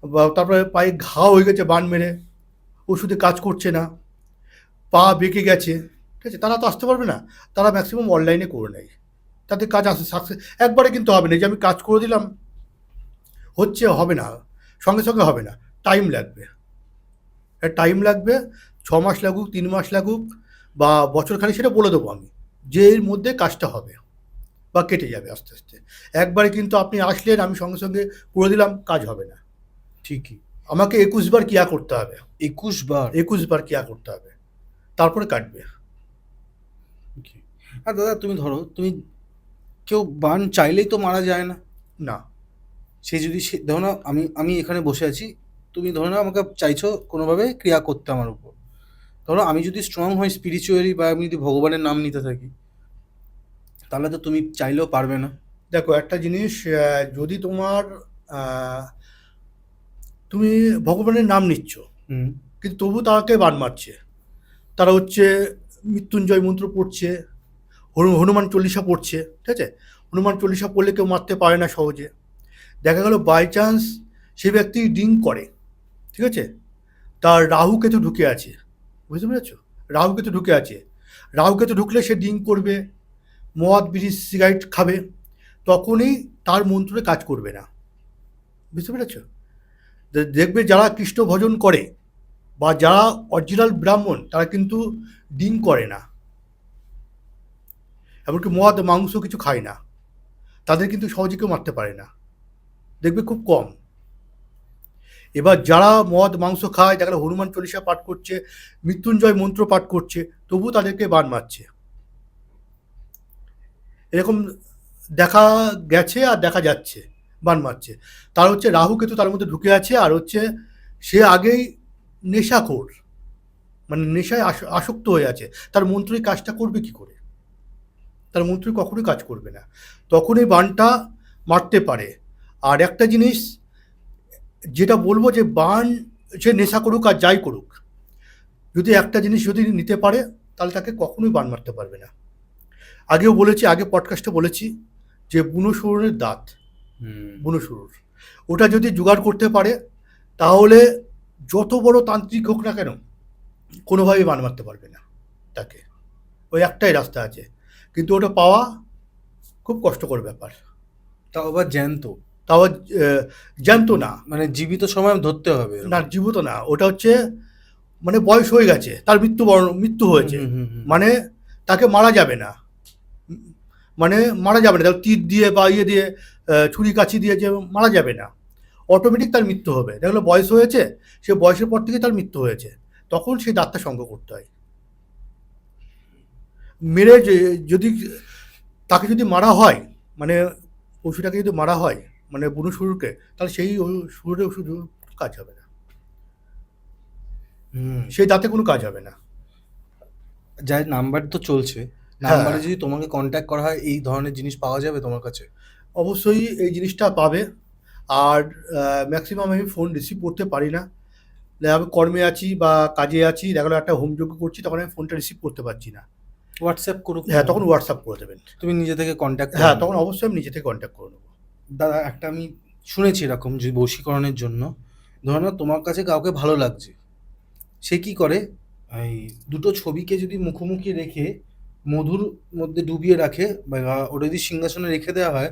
বা তারপরে পায়ে ঘা হয়ে গেছে বান মেরে, ওষুধে কাজ করছে না, পা বেঁকে গেছে, ঠিক আছে, তারা তো আসতে পারবে না। তারা ম্যাক্সিমাম অনলাইনে করে নেয়, তাদের কাজ আসে সাকসেস একবারে কিন্তু হবে না, যে আমি কাজ করে দিলাম হচ্ছে, হবে না, সঙ্গে সঙ্গে হবে না, টাইম লাগবে, টাইম লাগবে, 6 মাস লাগুক, 3 মাস লাগুক, বা বছরখানেক, সেটা বলে দেবো আমি, যে এর মধ্যে কাজটা হবে বা কেটে যাবে আস্তে আস্তে। একবারে কিন্তু আপনি আসলেন, আমি সঙ্গে সঙ্গে করে দিলাম, কাজ হবে না। ঠিকই। আমাকে 21 বার ক্রিয়া করতে হবে, 21 বার? 21 বার ক্রিয়া করতে হবে, তারপরে কাটবে। Okay. আর দাদা তুমি ধরো, তুমি কেউ বান চাইলেই তো মারা যায় না। না, সে যদি ধরো না, আমি আমি এখানে বসে আছি, তুমি ধরো না আমাকে চাইছো কোনোভাবে ক্রিয়া করতে আমার উপর। ধরো আমি যদি স্ট্রং হই স্পিরিচুয়ালি, বা আমি যদি ভগবানের নাম নিতে থাকি, তাহলে তো তুমি চাইলেও পারবে না। দেখো একটা জিনিস, যদি তোমার আহ, তুমি ভগবানের নাম নিচ্ছ, হুম। কিন্তু তবু তাকে বান মারছে, তারা হচ্ছে মৃত্যুঞ্জয় মন্ত্র পড়ছে, হনুমান চল্লিশা পড়ছে, ঠিক আছে, হনুমান চল্লিশা পড়লে কেউ মারতে পারে না সহজে। দেখা গেল বাই চান্স সে ব্যক্তি ড্রিঙ্ক করে, ঠিক আছে, তার রাহু কেতু ঢুকে আছে, বুঝতে পেরেছ, রাহু কেতু ঢুকে আছে, রাহু কেতু ঢুকলে সে ড্রিঙ্ক করবে, মদ বিড়ি সিগারেট খাবে, তখনই তার মন্ত্রে কাজ করবে না, বুঝতে পেরেছ। দেখবে যারা কৃষ্ণ ভজন করে বা যারা অরিজিনাল ব্রাহ্মণ, তারা কিন্তু ড্রিঙ্ক করে না, এমনকি মদ মাংস কিছু খায় না, তাদের কিন্তু সহজে কেউ মারতে পারে না, দেখবে খুব কম। এবার যারা মদ মাংস খায়, যারা হনুমান চল্লিশা পাঠ করছে, মৃত্যুঞ্জয় মন্ত্র পাঠ করছে, তবু তাদেরকে বান মারছে, এরকম দেখা গেছে আর দেখা যাচ্ছে, বান মারছে। তার হচ্ছে রাহু কেতু তার মধ্যে ঢুকে আছে, আর হচ্ছে সে আগেই নেশাখোর, মানে নেশায় আসক্ত হয়ে আছে, তার মন্ত্রী কাজটা করবে কি করে, তার মন্ত্রী কখনোই কাজ করবে না, তখনই বানটা মারতে পারে। আর একটা জিনিস যেটা বলবো, যে বান সে নেশা করুক আর যাই করুক, যদি একটা জিনিস যদি নিতে পারে, তাহলে তাকে কখনোই বান মারতে পারবে না। আগেও বলেছি, আগে পডকাস্টে বলেছি, যে বুনো শুয়োরের দাঁত, হুম। বুনো শুয়োর, ওটা যদি জোগাড় করতে পারে, তাহলে যত বড় তান্ত্রিক হোক না কেন, কোনোভাবেই বান মারতে পারবে না তাকে, ওই একটাই রাস্তা আছে, কিন্তু ওটা পাওয়া খুব কষ্টকর ব্যাপার। তাও আবার জ্যান্ত? তাও জ্যান্ত না, মানে জীবিত সময় ধরতে হবে? না জীবিত না, ওটা হচ্ছে মানে বয়স হয়ে গেছে, তার মৃত্যু হয়েছে, হুম, হুম, হুম, হুম। মানে তাকে মারা যাবে না, মানে মারা যাবে না, তার তীর দিয়ে বা ইয়ে দিয়ে, ছুরি কাছি দিয়ে যে মারা যাবে না, অটোমেটিক তার মৃত্যু হবে। দেখলো বয়স হয়েছে, সে বয়সের পর থেকে তার মৃত্যু হয়েছে, তখন সেই দাঁতটা সঙ্গ করতে হয়। মেরে যদি তাকে যদি মারা হয়, মানে পশুটাকে যদি মারা হয়, মানে বুনো শুরুকে, তাহলে সেই শুরুরে ওষুধ কাজ হবে না, হুম। সেই দাঁতে কোনো কাজ হবে না। যাই, নাম্বার তো চলছে, হ্যাঁ, নাম্বারে যদি তোমাকে কন্ট্যাক্ট করা হয়, এই ধরনের জিনিস পাওয়া যাবে তোমার কাছে? অবশ্যই এই জিনিসটা পাবে। আর ম্যাক্সিমাম আমি ফোন রিসিভ করতে পারি না, আমি কর্মে আছি বা কাজে আছি, দেখা গেলো একটা হোমযজ্ঞ করছি, তখন আমি ফোনটা রিসিভ করতে পারছি না। হোয়াটসঅ্যাপ করুক না? হ্যাঁ, তখন হোয়াটসঅ্যাপ করে দেবেন। তুমি নিজে থেকে কন্ট্যাক্ট করে হ্যাঁ, নেবে। তখন অবশ্যই আমি নিজে থেকে কন্ট্যাক্ট করে নেবো। দাদা একটা আমি শুনেছি এরকম, যে বশীকরণের জন্য ধরো না তোমার কাছে কাউকে ভালো লাগছে, সে কি করে, এই দুটো ছবিকে যদি মুখোমুখি রেখে মধুর মধ্যে ডুবিয়ে রাখে, বা ওটা যদি সিংহাসনে রেখে দেওয়া হয়,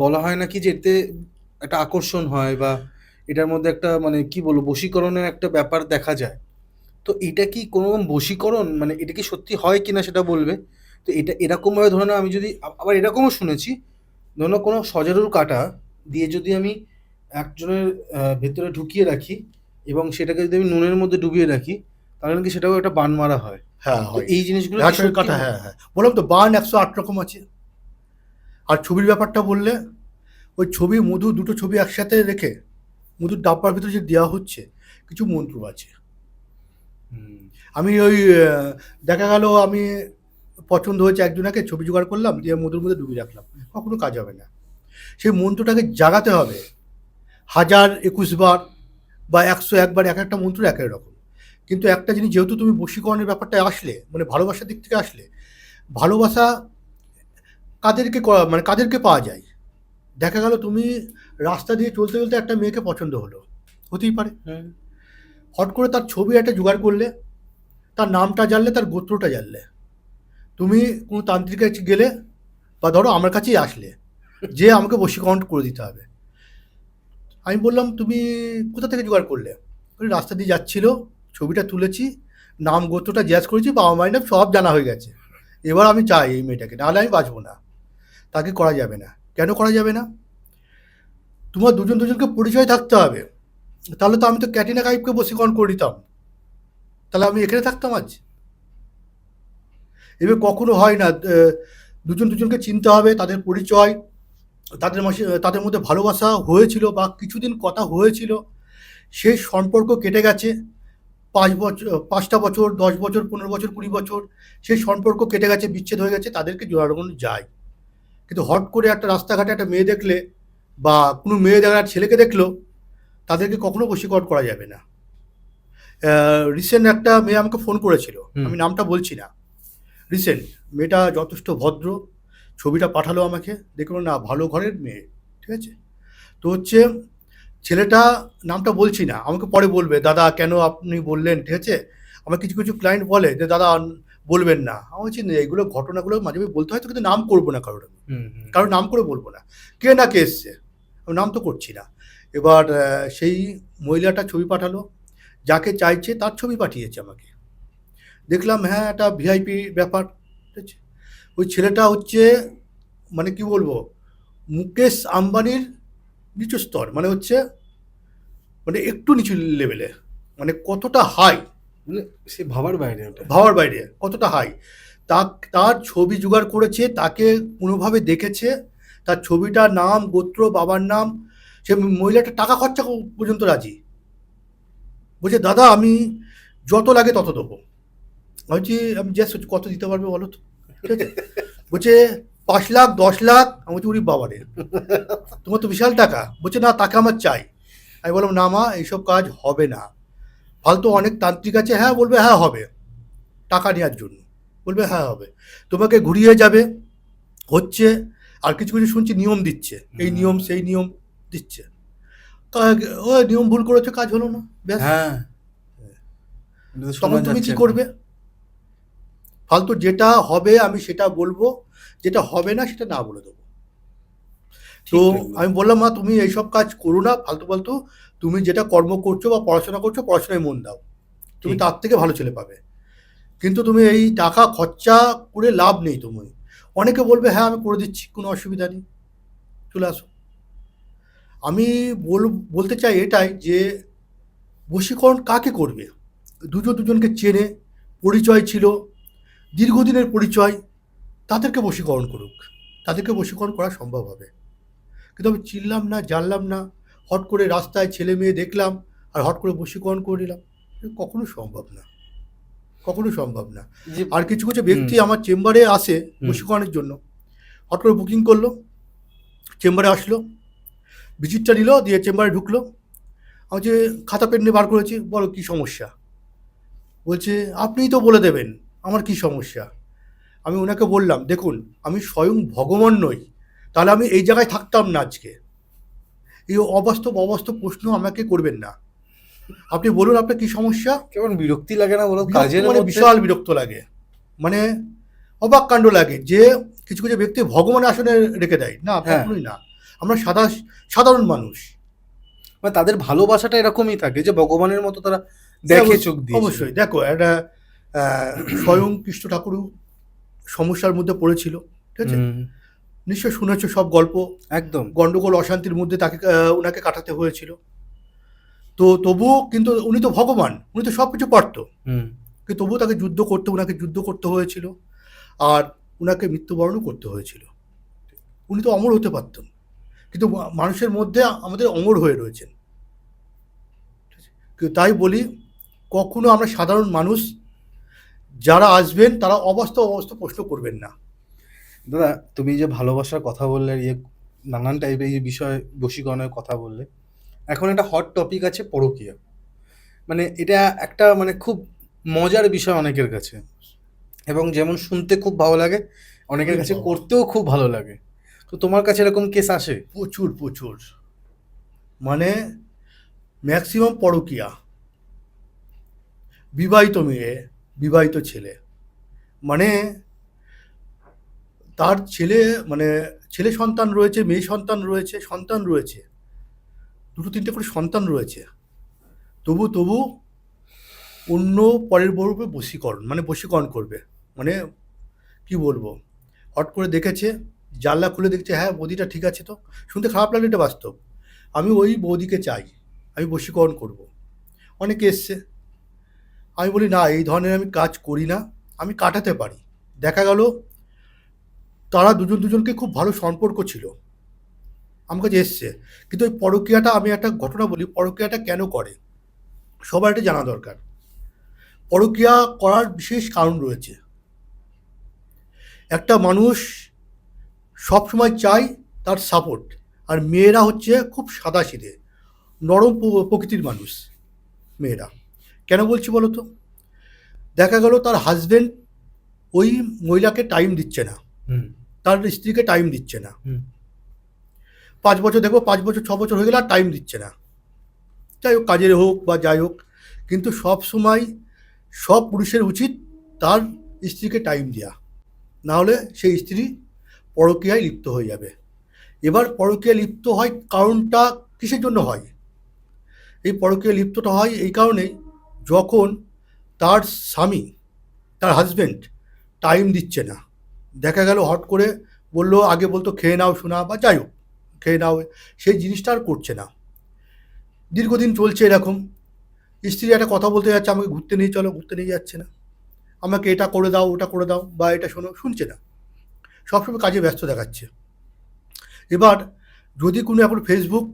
বলা হয় নাকি যে এতে একটা আকর্ষণ হয়, বা এটার মধ্যে একটা মানে কি বলবো বশীকরণের একটা ব্যাপার দেখা যায়। তো এটা কি কোনো রকম বশীকরণ, মানে এটা কি সত্যি হয় কিনা সেটা বলবে। তো এটা এরকমভাবে ধরো না, আমি যদি আবার এরকমও শুনেছি, ধরো না কোনো সজারুর কাঁটা দিয়ে যদি আমি একজনের ভেতরে ঢুকিয়ে রাখি, এবং সেটাকে যদি আমি নুনের মধ্যে ডুবিয়ে রাখি, তাহলে নাকি সেটাও একটা বান মারা হয়। হ্যাঁ, তো হয়। এই জিনিসগুলো কি রাসায়নিক সত্যি কাঁটা, হয়? হ্যাঁ, হ্যাঁ, বললাম তো বান 108 রকম আছে। আর ছবির ব্যাপারটা বললে, ওই ছবি মধু, দুটো ছবি একসাথে রেখে মধুর ডাব্বার ভিতরে যে দেওয়া হচ্ছে, কিছু মন্ত্র আছে। হুম। আমি ওই দেখা গেল আমি পছন্দ হয়েছে একজনাকে, ছবি জোগাড় করলাম, দিয়ে মধুর মধ্যে ডুবিয়ে রাখলাম, কখনো কাজ হবে না। সেই মন্ত্রটাকে জাগাতে হবে 1021 বার বা 101 বার, এক একটা মন্ত্র এক এক রকম। কিন্তু একটা জিনিস, যেহেতু তুমি বশীকরণের ব্যাপারটায় আসলে, মানে ভালোবাসার দিক থেকে আসলে, ভালোবাসা কাদেরকে মানে কাদেরকে পাওয়া যায়। দেখা গেল তুমি রাস্তা দিয়ে চলতে চলতে একটা মেয়েকে পছন্দ হলো, হতেই পারে। হুম। হট করে তার ছবি একটা জোগাড় করলে, তার নামটা জানলে, তার গোত্রটা জানলে, তুমি কোনো তান্ত্রিকের কাছে গেলে বা ধরো আমার কাছেই আসলে, যে আমাকে বশীকরণ করে দিতে হবে। আমি বললাম, তুমি কোথা থেকে জোগাড় করলে? বলে, রাস্তা দিয়ে যাচ্ছিল, ছবিটা তুলেছি, নাম গোত্রটা জিজ্ঞাসা করেছি, বাবা মায়ের নাম সব জানা হয়ে গেছে। এবার আমি চাই এই মেয়েটাকে, নাহলে আমি বাঁচবো না। তাকে করা যাবে না। কেন করা যাবে না? তোমার দুজন দুজনকে পরিচয় থাকতে হবে। তাহলে তো আমি তো ক্যাটরিনা কাইফকে বশীকরণ করে দিতাম, তাহলে আমি এখানে থাকতাম আজ? এবার কখনো হয় না। দুজন দুজনকে চিনতে হবে, তাদের পরিচয়, তাদের মধ্যে ভালোবাসা হয়েছিল বা কিছুদিন কথা হয়েছিল, সেই সম্পর্ক কেটে গেছে। 5 বছর, 5টা বছর, 10 বছর, 15 বছর, 20 বছর, সেই সম্পর্ক কেটে গেছে, বিচ্ছেদ হয়ে গেছে, তাদেরকে জোড়ানো যায়। কিন্তু হট করে একটা রাস্তাঘাটে একটা মেয়ে দেখলে বা কোনো মেয়ে দেখার ছেলেকে দেখলো, তাদেরকে কখনো বশীকরণ করা যাবে না। রিসেন্ট একটা মেয়ে আমাকে ফোন করেছিল, আমি নামটা বলছি না। রিসেন্ট মেয়েটা যথেষ্ট ভদ্র, ছবিটা পাঠালো আমাকে, দেখলো না ভালো ঘরের মেয়ে, ঠিক আছে। তো হচ্ছে ছেলেটা, নামটা বলছি না, আমাকে পরে বলবে দাদা কেন আপনি বললেন, ঠিক আছে। আমার কিছু কিছু ক্লায়েন্ট বলে যে দাদা বলবেন না। আমি বলছি না, এগুলো ঘটনাগুলো মাঝে মাঝে বলতে হয় তো, কিন্তু নাম করবো না কারোর, আমি কারোর নাম করে বলবো না। কে না কে এসছে, আমি নাম তো করছি না। এবার সেই মহিলাটা ছবি পাঠালো, যাকে চাইছে তার ছবি পাঠিয়েছে আমাকে। দেখলাম হ্যাঁ, একটা ভিআইপি ব্যাপার, ঠিক আছে। ওই ছেলেটা হচ্ছে, মানে কি বলবো, মুকেশ আম্বানির নিচু স্তর, মানে হচ্ছে, মানে একটু নিচু লেভেলে, মানে কতটা হাই, মানে সে ভাবার বাইরে ওটা। ভাবার বাইরে কতটা হাই। তার ছবি জোগাড় করেছে, তাকে কোনোভাবে দেখেছে, তার ছবিটা, নাম, গোত্র, বাবার নাম, সে মহিলাটা টাকা খরচা পর্যন্ত রাজি। বলছে দাদা আমি যত লাগে তত দেবো। বলছি, আমি জিজ্ঞেস করছি কত দিতে পারবে বলো তো, ঠিক আছে। বলছে 5 লাখ, 10 লাখ। আমি বলছি উরি বাবারে, তোমার তো বিশাল টাকা। বলছে না, টাকা আমার চাই। আমি বললাম না মা, এইসব কাজ হবে না। ফালতু অনেক তান্ত্রিক আছে, হ্যাঁ বলবে হ্যাঁ হবে, টাকা নেওয়ার জন্য বলবে হ্যাঁ হবে, তোমাকে ঘুরিয়ে যাবে, হচ্ছে। আর কিছু কিছু শুনছি নিয়ম দিচ্ছে, এই নিয়ম সেই নিয়ম দিচ্ছে। ও নিয়ম ভুল করেছে, কাজ হলো না, ব্যাস। হ্যাঁ, এটা তো শোনা তখন তুমি যাচ্ছে কি এখন। করবে? ফালতু যেটা হবে আমি সেটা বলবো, যেটা হবে না সেটা না বলে দেবো। তো ঠিক লাগলো। আমি বললাম মা তুমি এইসব কাজ করো না ফালতু ফালতু, তুমি যেটা কর্ম করছো বা পড়াশোনা করছো, পড়াশোনায় মন দাও, তুমি ঠিক। তার থেকে ভালো ছেলে পাবে। কিন্তু তুমি এই টাকা খরচা করে লাভ নেই। তুমি অনেকে বলবে হ্যাঁ আমি করে দিচ্ছি, কোনো অসুবিধা নেই, চলে আসো। আমি বলতে চাই এটাই যে বশীকরণ কাকে করবে? দুজন দুজনকে চেনে, পরিচয় ছিল, দীর্ঘদিনের পরিচয়, তাদেরকে বশীকরণ করুক, তাদেরকে বশীকরণ করা সম্ভব হবে। কিন্তু আমি চিনলাম না, জানলাম না, হট করে রাস্তায় ছেলে মেয়ে দেখলাম আর হট করে বশীকরণ করে নিলাম, কখনো সম্ভব না, কখনো সম্ভব না। যে আর কিছু কিছু ব্যক্তি আমার চেম্বারে আসে বশীকরণের জন্য, হট করে বুকিং করলো, চেম্বারে আসলো, ভিজিটটা নিল, দিয়ে চেম্বারে ঢুকলো। আমি যে খাতা পেন নিয়ে বার করেছি, বলো কী সমস্যা? বলছে আপনিই তো বলে দেবেন আমার কী সমস্যা। আমি ওনাকে বললাম দেখুন আমি স্বয়ং ভগবান নই, তাহলে আমি এই জায়গায় থাকতাম না আজকে। এই অবাস্তব অবাস্তব প্রশ্ন আমাকে করবেন না। আপনি বলুন আপনার কী সমস্যা। কেমন বিরক্তি লাগে না বলো, বিরক্ত কাজের মানে মধ্যে। বিশাল বিরক্ত লাগে, মানে অবাক কাণ্ড লাগে যে কিছু কিছু ব্যক্তি ভগবান আসনে রেখে দেয়, না হ্যাঁ, কখনোই না। আমরা সাধারণ মানুষ। মানে তাদের ভালোবাসাটা এরকমই থাকে যে ভগবানের মতো তারা দেখে চোখ দিয়ে। অবশ্যই দেখো, একটা স্বয়ং কৃষ্ণ ঠাকুরও সমস্যার মধ্যে পড়েছিল, ঠিক আছে। নিশ্চয় শুনেছো সব গল্প, একদম। গন্ডগোল অশান্তির মধ্যে তাকে ওনাকে কাটাতে হয়েছিল। তো তবুও কিন্তু উনি তো ভগবান, উনি তো সব কিছু পারত, কিন্তু তবুও তাকে ওনাকে যুদ্ধ করতে হয়েছিল, আর ওনাকে মৃত্যুবরণও করতে হয়েছিল। উনি তো অমর হতে পারতেন, কিন্তু মানুষের মধ্যে আমাদের অমর হয়ে রয়েছেন। তাই বলি কখনো আমরা সাধারণ মানুষ যারা আসবেন তারা অবাস্তব প্রশ্ন করবেন না। দাদা তুমি যে ভালোবাসার কথা বললে, নানান টাইপের এই বিষয় বশীকরণের কথা বললে, এখন একটা হট টপিক আছে পরকীয়া। মানে এটা একটা মানে খুব মজার বিষয় অনেকের কাছে, এবং যেমন শুনতে খুব ভালো লাগে, অনেকের কাছে করতেও খুব ভালো লাগে। তো তোমার কাছে এরকম কেস আসে? প্রচুর প্রচুর, মানে ম্যাক্সিমাম পরকীয়া, বিবাহিত মেয়ে, বিবাহিত ছেলে, মানে তার ছেলে, মানে ছেলে সন্তান রয়েছে, মেয়ে সন্তান রয়েছে, দুটো তিনটে করে সন্তান রয়েছে, তবু অন্য পরের বউর উপর বশীকরণ, মানে বশীকরণ করবে, মানে কি বলবো, হট করে দেখেছে, জানলা খুলে দেখছে হ্যাঁ বৌদিটা ঠিক আছে, তো শুনতে খারাপ লাগলে এটা বাস্তব, আমি ওই বৌদিকে চাই, আমি বশীকরণ করব। অনেকে এসছে, আমি বলি না এই ধরনের আমি কাজ করি না, আমি কাটাতে পারি। দেখা গেল তারা দুজনকে খুব ভালো সম্পর্ক ছিল, আমার কাছে এসছে, কিন্তু ওই পরকীয়াটা, আমি একটা ঘটনা বলি, পরকীয়াটা কেন করে সবার এটা জানা দরকার। পরকীয়া করার বিশেষ কারণ রয়েছে। একটা মানুষ সবসময় চায় তার সাপোর্ট, আর মেয়েরা হচ্ছে খুব সাদাসিধে নরম প্রকৃতির মানুষ মেয়েরা। কেন বলছি বলো তো, দেখা গেল তার হাজবেন্ড ওই মহিলাকে টাইম দিচ্ছে না, হুম তার স্ত্রীকে টাইম দিচ্ছে না, হুম 5 বছর দেখবো, 5 বছর 6 বছর হয়ে গেলে আর টাইম দিচ্ছে না, যাই হোক কাজের হোক বা যাই হোক, কিন্তু সব সময় সব পুরুষের উচিত তার স্ত্রীকে টাইম দেওয়া, না হলে সেই স্ত্রী পরকীয়ায় লিপ্ত হয়ে যাবে। এবার পরকীয়ায় লিপ্ত হয় কারণটা কিসের জন্য হয়? এই পরকীয়ায় লিপ্তটা হয় এই কারণেই, যখন তার স্বামী, তার হাজবেন্ড টাইম দিচ্ছে না, দেখা গেল হট করে বললো, আগে বলতো খেয়ে নাও শোনা বা যাই হোক খেয়ে নাও, সেই জিনিসটা আর করছে না, দীর্ঘদিন চলছে এরকম, স্ত্রী একটা কথা বলতে যাচ্ছে আমাকে ঘুরতে নিয়ে চলো, ঘুরতে নিয়ে যাচ্ছে না, আমাকে এটা করে দাও ওটা করে দাও বা এটা শোনো, শুনছে না, সবসময় কাজে ব্যস্ত দেখাচ্ছে। এবার যদি কোনো এখন ফেসবুক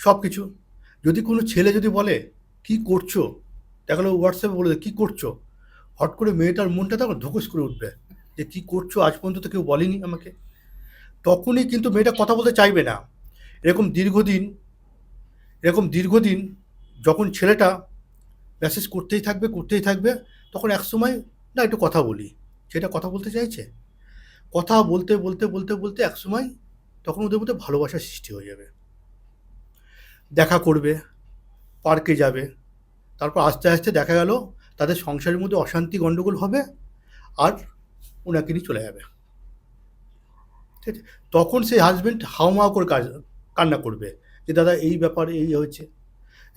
সব কিছু, যদি কোনো ছেলে যদি বলে কি করছো, দেখা গেলো হোয়াটসঅ্যাপে বলে কী করছো, হট করে মেয়েটার মনটা তখন ধুকুস করে উঠবে, যে কী করছো আজ পর্যন্ত তো কেউ বলেনি আমাকে, তখনই কিন্তু মেয়েটা কথা বলতে চাইবে না। এরকম দীর্ঘদিন যখন ছেলেটা মেসেজ করতেই থাকবে, তখন একসময় না একটু কথা বলি, সেটা কথা বলতে চাইছে, কথা বলতে একসময় তখন ওদের মধ্যে ভালোবাসার সৃষ্টি হয়ে যাবে, দেখা করবে, পার্কে যাবে, তারপর আস্তে আস্তে দেখা গেল তাদের সংসারের মধ্যে অশান্তি গণ্ডগোল হবে, আর ওনাকে নিয়ে চলে যাবে, ঠিক আছে? তখন সেই হাজবেন্ড হাউমাউ করে কান্না করবে, যে দাদা এই ব্যাপারে এই হয়েছে।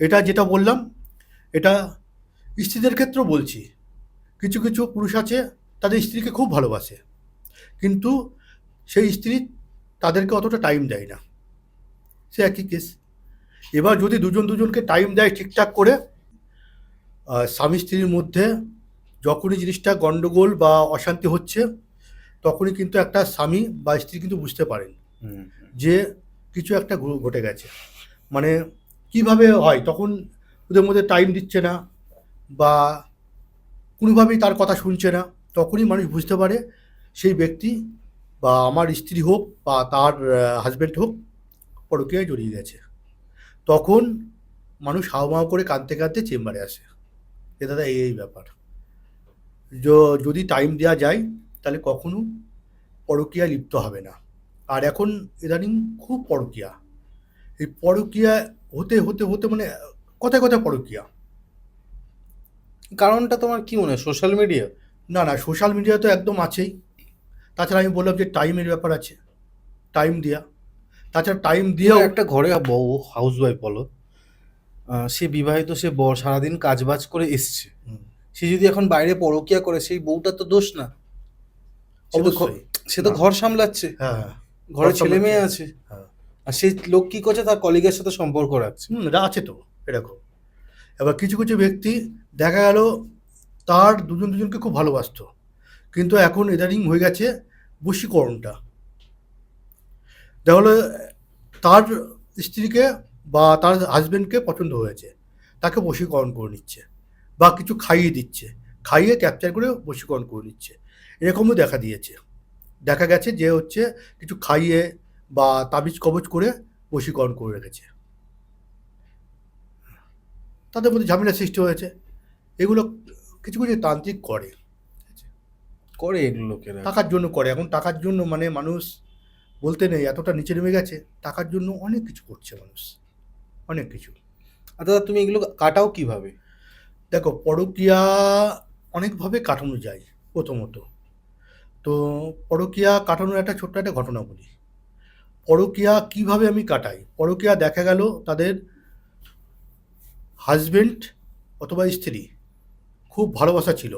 এটা যেটা বললাম, এটা স্ত্রীদের ক্ষেত্রেও বলছি, কিছু কিছু পুরুষ আছে তাদের স্ত্রীকে খুব ভালোবাসে, কিন্তু সেই স্ত্রী তাদেরকে অতটা টাইম দেয় না, সে একই কেস। এবার যদি দুজনকে টাইম দেয় ঠিকঠাক করে, স্বামী স্ত্রীর মধ্যে যখনই জিনিসটা গণ্ডগোল বা অশান্তি হচ্ছে, তখনই কিন্তু একটা স্বামী বা স্ত্রী কিন্তু বুঝতে পারেন হুম যে কিছু একটা ঘটে গেছে, মানে কিভাবে হয়, তখন ওদের মধ্যে টাইম দিচ্ছে না বা কোনোভাবেই তার কথা শুনছে না, তখনই মানুষ বুঝতে পারে সেই ব্যক্তি বা আমার স্ত্রী হোক বা তার হাজব্যান্ড হোক পরকীয়ায় জড়িয়ে গেছে। তখন মানুষ হাউমাউ করে কাঁদতে কাঁদতে চেম্বারে আসে, যে দাদা এই ব্যাপার। যদি টাইম দেওয়া যায় তাহলে কখনো পরকীয়ায় লিপ্ত হবে না। আর এখন ইদানিং খুব পরকীয়া, এই পরকীয়া হতে মানে কথায় কথায় পরকীয়া। কারণটা তোমার কি মনে হয়, সোশ্যাল মিডিয়া? না সোশ্যাল মিডিয়া তো একদম আছেই, তাছাড়া আমি বললাম যে টাইমের ব্যাপার আছে, টাইম দেওয়া, তাছাড়া টাইম দিয়েও একটা ঘরে বউ হাউস ওয়াইফ বলো, সে বিবাহিত, সে বর সারাদিন কাজ বাজ করে এসছে, হুম, সে যদি এখন বাইরে পরকীয়া করে, সেই বউটার তো দোষ না, সে তো অবশ্যই সে তো না। ঘর সামলাচ্ছে, হ্যাঁ, ঘরে ঘর ছেলে সামলাচ্ছে। মেয়ে আছে, হ্যাঁ, আর সেই লোক কি করছে, তার কলিগের সাথে সম্পর্ক রাখছে। এটা আছে তো এরকম। এবার কিছু কিছু ব্যক্তি দেখা গেল তার দুজনকে খুব ভালোবাসতো, কিন্তু এখন ইদানিং হয়ে গেছে বশীকরণটা, তাহলে তার স্ত্রীকে বা তার হাজবেন্ডকে পছন্দ হয়েছে, তাকে বশীকরণ করে নিচ্ছে বা কিছু খাইয়ে দিচ্ছে, খাইয়ে ক্যাপচার করে বশীকরণ করে নিচ্ছে, এরকমও দেখা গেছে যে হচ্ছে কিছু খাইয়ে বা তাবিজ কবজ করে বশীকরণ করে রেখেছে, তাদের মধ্যে ঝামেলা সৃষ্টি হয়েছে। এগুলো কিছু কিছু তান্ত্রিক করে, করে এগুলো লোকেরা। টাকার জন্য করে, এখন টাকার জন্য মানে মানুষ বলতে নেই, এতটা নিচে নেমে গেছে, টাকার জন্য অনেক কিছু করছে মানুষ, অনেক কিছু। আর দাদা তুমি এগুলো কাটাও কিভাবে? দেখো, পরকীয়া অনেকভাবে কাটানো যায়। প্রথমত তো পরকীয়া কাটানোর একটা ছোট্ট একটা ঘটনা বলি। পরকীয়া কিভাবে আমি কাটাই, পরকীয়া দেখা গেল তাদের হাজবেন্ড অথবা স্ত্রী খুব ভালোবাসা ছিল,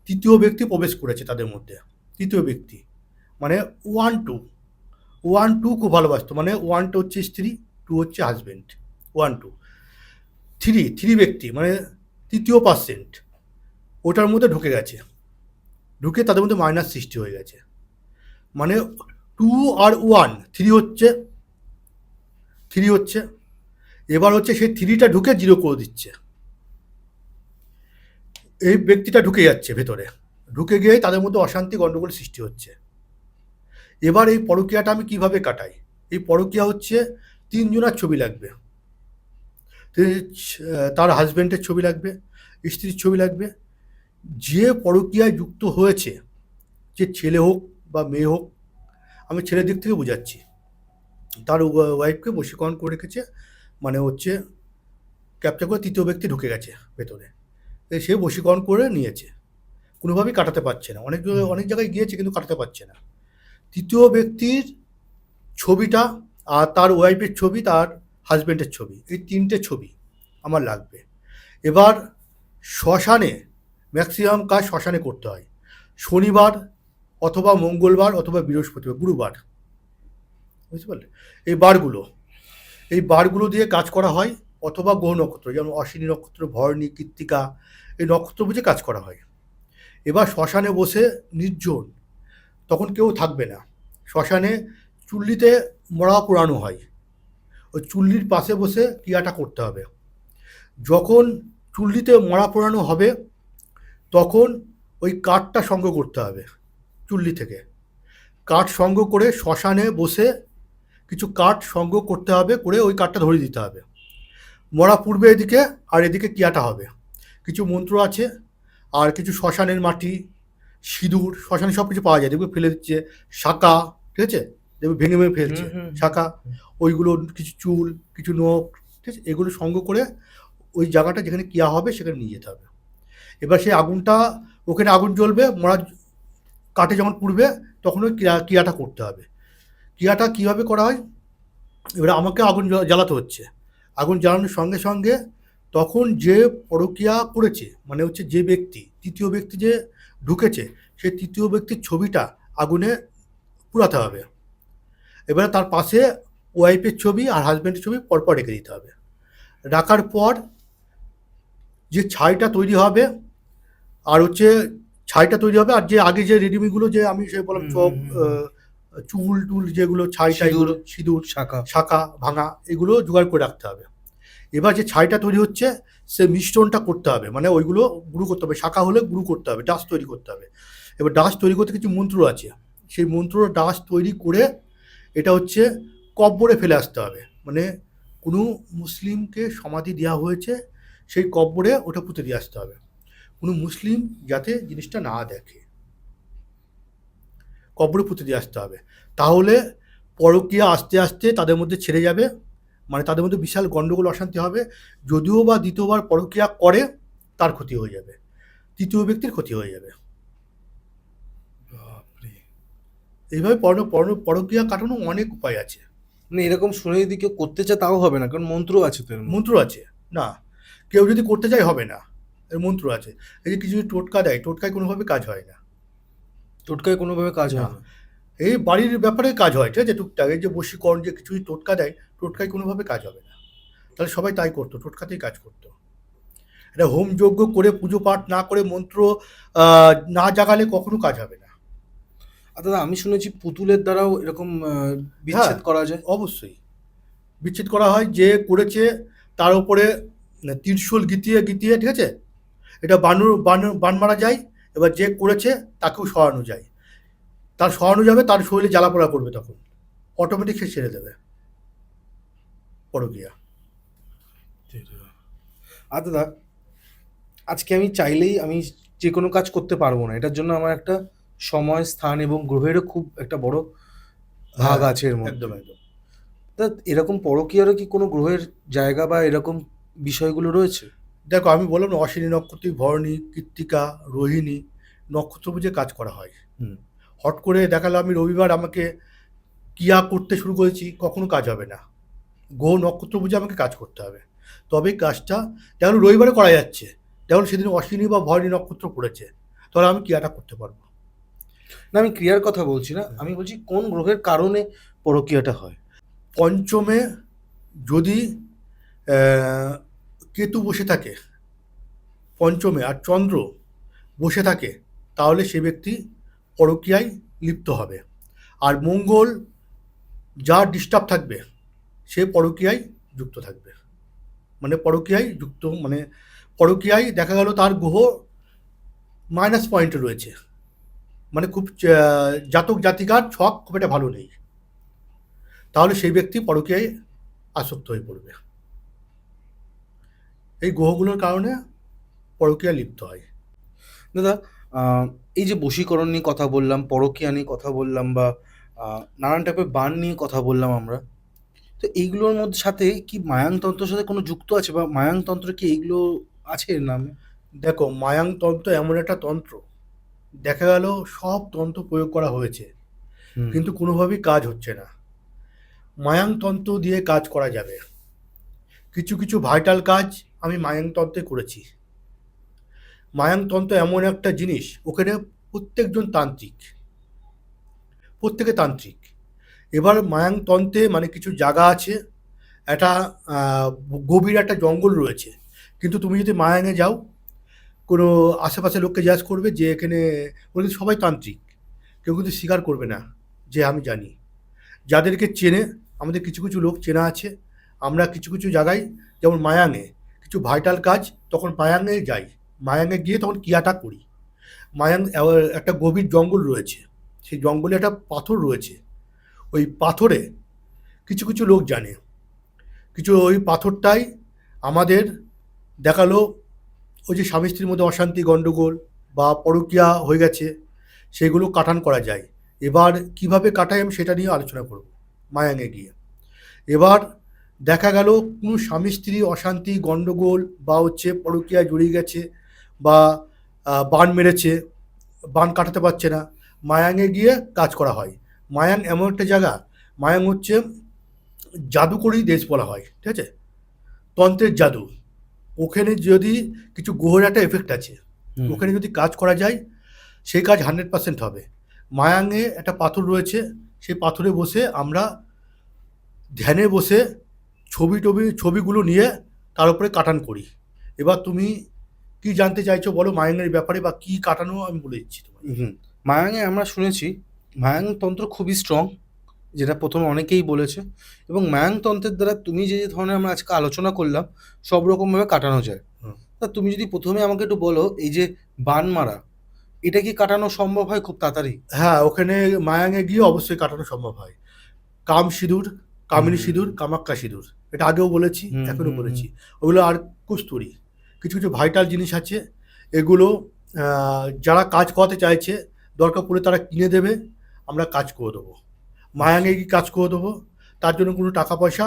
তৃতীয় ব্যক্তি প্রবেশ করেছে তাদের মধ্যে। তৃতীয় ব্যক্তি মানে ওয়ান টু, ওয়ান টু খুব ভালোবাসতো, মানে ওয়ানটা হচ্ছে স্ত্রী, টু হচ্ছে husband, one two. Three, three ব্যক্তি মানে তৃতীয় পার্সেন্ট ওটার মধ্যে ঢুকে গেছে, ঢুকে তাদের মধ্যে মাইনাস সৃষ্টি হয়ে গেছে। মানে টু আর ওয়ান, থ্রি হচ্ছে এবার হচ্ছে সেই থ্রিটা ঢুকে জিরো করে দিচ্ছে। এই ব্যক্তিটা ঢুকে যাচ্ছে ভেতরে, ঢুকে গিয়ে তাদের মধ্যে অশান্তি গণ্ডগোল সৃষ্টি হচ্ছে। এবার এই পরকীয়াটা আমি কিভাবে কাটাই, এই পরকীয়া হচ্ছে তিনজনের ছবি লাগবে। তার হাজব্যান্ডের ছবি লাগবে, স্ত্রীর ছবি লাগবে। যে পরকীয়ায় যুক্ত হয়েছে, যে ছেলে হোক বা মেয়ে হোক, আমি ছেলের দিক থেকে বোঝাচ্ছি, তার ওয়াইফকে বশীকরণ করে রেখেছে, মানে হচ্ছে ক্যাপচার করে তৃতীয় ব্যক্তি ঢুকে গেছে ভেতরে, সে বশীকরণ করে নিয়েছে, কোনোভাবেই কাটাতে পারছে না। অনেক জায়গায় গিয়েছে কিন্তু কাটাতে পারছে না। তৃতীয় ব্যক্তির ছবিটা আর তার ওয়াইফের ছবি, তার হাজব্যান্ডের ছবি, এই তিনটে ছবি আমার লাগবে। এবার শ্মশানে, ম্যাক্সিমাম কাজ শ্মশানে করতে হয়, শনিবার অথবা মঙ্গলবার অথবা বৃহস্পতিবার, গুরুবার, বুঝতে পারলে? এই বারগুলো দিয়ে কাজ করা হয়, অথবা গ্রহ নক্ষত্র যেমন অশ্বিনী নক্ষত্র, ভরণী, কৃত্তিকা, এই নক্ষত্র বুঝে কাজ করা হয়। এবার শ্মশানে বসে নির্জন, তখন কেউ থাকবে না, শ্মশানে চুল্লিতে মরা পোড়ানো হয়, ওই চুল্লির পাশে বসে ক্রিয়াটা করতে হবে। যখন চুল্লিতে মরা পোড়ানো হবে তখন ওই কাঠটা সংগ্রহ করতে হবে, চুল্লি থেকে কাঠ সংগ্রহ করে শ্মশানে বসে কিছু কাঠ সংগ্রহ করতে হবে, করে ওই কাঠটা ধরিয়ে দিতে হবে। মরা পূর্বে এদিকে, আর এদিকে ক্রিয়াটা হবে। কিছু মন্ত্র আছে, আর কিছু শ্মশানের মাটি, সিঁদুর, শ্মশানে সব কিছু পাওয়া যায়, দেখবে ফেলে দিচ্ছে, শাঁকা, ঠিক আছে, দেখবে ভেঙে ভেঙে ফেলছে শাঁকা, ওইগুলো, কিছু চুল, কিছু নখ, ঠিক আছে, এগুলো সংগ্রহ করে ওই জায়গাটা যেখানে ক্রিয়া হবে সেখানে নিয়ে যেতে হবে। এবার সেই আগুনটা, ওখানে আগুন জ্বলবে, মরা কাঠে যখন পুড়বে তখন ওই ক্রিয়াটা করতে হবে। ক্রিয়াটা কীভাবে করা হয়, এবার আমাকে আগুন জ্বালাতে হচ্ছে, আগুন জ্বালানোর সঙ্গে সঙ্গে তখন যে পরকীয়া করেছে, মানে হচ্ছে যে ব্যক্তি, তৃতীয় ব্যক্তি যে ঢুকেছে, সেই তৃতীয় ব্যক্তির ছবিটা আগুনে পুরাতে হবে। এবারে তার পাশে ওয়াইফের ছবি আর হাজব্যান্ডের ছবি পরপর রেখে দিতে হবে। রাখার পর যে ছাইটা তৈরি হবে, আর হচ্ছে ছাইটা তৈরি হবে, আর যে আগে যে রেডিমেডগুলো যে আমি সে বললাম চোখ, চুল টুল যেগুলো ছাই টাইগুলো, সিঁদুর, শাঁখা ভাঙা, এগুলো জোগাড় করে রাখতে হবে। এবার যে ছাইটা তৈরি হচ্ছে সে মিশ্রণটা করতে হবে, মানে ওইগুলো গুঁড়ো করতে হবে, শাঁখা হলে গুঁড়ো করতে হবে, ডাস্ট তৈরি করতে হবে। এবার ডাস্ট তৈরি করতে কিছু মন্ত্র আছে, সেই মন্ত্র ডাস্ট তৈরি করে এটা হচ্ছে কব্বরে ফেলে আসতে হবে, মানে কোনো মুসলিমকে সমাধি দেওয়া হয়েছে সেই কব্বরে ওটা পুঁতে দিয়ে আসতে হবে, কোনো মুসলিম যাতে জিনিসটা না দেখে, কব্বরে পুঁতে দিয়ে আসতে হবে। তাহলে পরকীয়া আস্তে আস্তে তাদের মধ্যে ছেড়ে যাবে, মানে তাদের মধ্যে বিশাল গণ্ডগোল অশান্তি হবে। যদিও বা দ্বিতীয়বার পরকীয়া করে তার ক্ষতি হয়ে যাবে, তৃতীয় ব্যক্তির ক্ষতি হয়ে যাবে। এইভাবে পরকীয়া কাটানো অনেক উপায় আছে। মানে এরকম শুনে যদি কেউ করতে চায় তাও হবে না, কারণ মন্ত্র আছে তো এর মধ্যে। মন্ত্র আছে না, কেউ যদি করতে চায় হবে না, এর মন্ত্র আছে। এই যে কিছু টোটকা দেয়, টোটকায় কোনোভাবে কাজ হয় না, টোটকায় কোনোভাবে কাজ হয় না। এই বাড়ির ব্যাপারে কাজ হয়, ঠিক আছে, টুকটাক এই যে বশীকরণ, যে কিছু টোটকা দেয়, টোটকায় কোনোভাবে কাজ হবে না। তাহলে সবাই তাই করতো, টোটকাতেই কাজ করতো। এটা হোম যজ্ঞ করে, পুজো পাঠ না করে, মন্ত্র না জাগালে কখনো কাজ হবে না। আর দাদা আমি শুনেছি পুতুলের দ্বারাও এরকম বিচ্ছেদ করা যায়। অবশ্যই বিচ্ছেদ করা হয়, যে করেছে তার উপরে ত্রিশূল গিতিয়ে গিতিয়ে, ঠিক আছে, এটা বান মারা যায়। এবার যে করেছে তাকেও সরানো যায়, তার সরানো যাবে, তার শরীরে জ্বালা পোড়া করবে, তখন অটোমেটিক সে ছেড়ে দেবে পরকীয়া। আর দাদা আজকে আমি চাইলেই আমি যে কোনো কাজ করতে পারবো না, এটার জন্য আমার একটা সময়, স্থান এবং গ্রহেরও খুব একটা বড় ভাগ আছে এর মধ্যে। একদম একদম। তা এরকম পরকীয়ারও কি কোনো গ্রহের জায়গা বা এরকম বিষয়গুলো রয়েছে? দেখো, আমি বললাম না, অশ্বিনী নক্ষত্রে ভরণী, কৃত্তিকা, রোহিণী নক্ষত্র বুঝে কাজ করা হয়। হুম। হট করে দেখালো আমি রবিবার আমাকে কিয়া করতে শুরু করেছি, কখনো কাজ হবে না। গ্রহ নক্ষত্র বুঝে আমাকে কাজ করতে হবে, তবেই কাজটা। যেমন রবিবারে করা যাচ্ছে, যেমন সেদিন অশ্বিনী বা ভরণী নক্ষত্র পড়েছে, তাহলে আমি কিয়াটা করতে পারবো। না, আমি ক্রিয়ার কথা বলছি না, আমি বলছি কোন গ্রহের কারণে পরকীয়াটা হয়? পঞ্চমে যদি আহ, কেতু বসে থাকে পঞ্চমে, আর চন্দ্র বসে থাকে, তাহলে সে ব্যক্তি পরকীয়ায় লিপ্ত হবে। আর মঙ্গল যার ডিস্টার্ব থাকবে সে পরকীয়ায় যুক্ত থাকবে। মানে পরকীয়ায় যুক্ত মানে পরকীয়ায় দেখা গেল তার গ্রহ মাইনাস পয়েন্টে রয়েছে, মানে খুব জাতক জাতিকার ছক খুব একটা ভালো নেই, তাহলে সেই ব্যক্তি পরকীয়ায় আসক্ত হয়ে পড়বে। এই গ্রহগুলোর কারণে পরকীয়া লিপ্ত হয়। দাদা, আহ, এই যে বশীকরণ নিয়ে কথা বললাম, পরকীয়া নিয়ে কথা বললাম, বা নানান টাইপের বান নিয়ে কথা বললাম আমরা, তো এইগুলোর মধ্যে সাথে কি মায়াংতন্ত্রের সাথে কোনো যুক্ত আছে, বা মায়াংতন্ত্র কি এইগুলো আছে এর নামে? দেখো, মায়াংতন্ত্র এমন একটা তন্ত্র, দেখা গেল সব তন্ত্র প্রয়োগ করা হয়েছে হুম। কিন্তু কোনোভাবেই কাজ হচ্ছে না। মায়াংতন্ত্র দিয়ে কাজ করা যাবে, কিছু কিছু ভাইটাল কাজ আমি মায়াংতন্ত্রে করেছি। মায়াংতন্ত্র এমন একটা জিনিস, ওখানে প্রত্যেকজন তান্ত্রিক, প্রত্যেকে তান্ত্রিক। এবার মায়াংতন্ত্রে মানে কিছু জায়গা আছে, একটা গভীর একটা জঙ্গল রয়েছে, কিন্তু তুমি যদি মায়াঙে যাও, কোনো আশেপাশে লোককে জিজ্ঞাসা করবে যে এখানে, ওরা কিন্তু সবাই তান্ত্রিক, কেউ কিন্তু স্বীকার করবে না যে আমি জানি। যাদেরকে চেনে, আমাদের কিছু কিছু লোক চেনা আছে, আমরা কিছু কিছু জায়গায়, যেমন মায়াঙে কিছু ভাইটাল কাজ, তখন মায়াঙে যাই, মায়াঙে গিয়ে তখন কিয়াটা করি। মায়াং একটা গভীর জঙ্গল রয়েছে, সেই জঙ্গলে একটা পাথর রয়েছে, ওই পাথরে কিছু কিছু লোক জানে, কিছু ওই পাথরটাই আমাদের দেখালো ওই যে স্বামী স্ত্রীর মধ্যে অশান্তি গণ্ডগোল বা পরকীয়া হয়ে গেছে, সেগুলো কাটান করা যায়। এবার কিভাবে কাটাই আমি সেটা নিয়ে আলোচনা করব মায়াঙে গিয়ে। এবার দেখা গেল কোনো স্বামী স্ত্রী অশান্তি গণ্ডগোল বা হচ্ছে পরকীয়ায় জড়িয়ে গেছে, বা বান মেরেছে, বান কাটাতে পারছে না, মায়াঙে গিয়ে কাজ করা হয়। মায়াং এমন একটা জায়গা, মায়াং হচ্ছে জাদুকরি দেশ বলা হয়, ঠিক আছে, তন্ত্রের জাদু। ওখানে যদি কিছু গ্রহের একটা এফেক্ট আছে, হুম। ওখানে যদি কাজ করা যায়, সেই কাজ 100% হবে। মায়াঙে একটা পাথর রয়েছে, সেই পাথরে বসে আমরা ধ্যানে বসে ছবিগুলো নিয়ে তার উপরে কাটান করি। এবার তুমি কি জানতে চাইছো বলো মায়াঙের ব্যাপারে, বা কি কাটানো আমি বলে দিচ্ছি তোমায়। হুম। মায়াঙে আমরা শুনেছি মায়াং তন্ত্র খুবই স্ট্রং, যেটা প্রথমে অনেকেই বলেছে, এবং মায়াং তন্ত্রের দ্বারা তুমি যে যে ধরনের আমরা আজকে আলোচনা করলাম সব রকমভাবে কাটানো যায়। হুম। তা তুমি যদি প্রথমে আমাকে একটু বলো, এই যে বান মারা, এটা কি কাটানো সম্ভব হয় খুব তাড়াতাড়ি? হ্যাঁ, ওখানে মায়াঙে গিয়ে অবশ্যই কাটানো সম্ভব হয়। কাম সিঁদুর, কামিনী সিঁদুর, কামাক্কা সিঁদুর, এটা আগেও বলেছি, হুম, এখনও হুম, হুম। বলেছি। ওগুলো আর কস্তুরি, কিছু কিছু ভাইটাল জিনিস আছে, এগুলো যারা কাজ করাতে চাইছে, দরকার পড়লে তারা কিনে দেবে, আমরা কাজ করে দেবো। মায়াঙে গিয়ে কাজ করে দেবো, তার জন্য কোনো টাকা পয়সা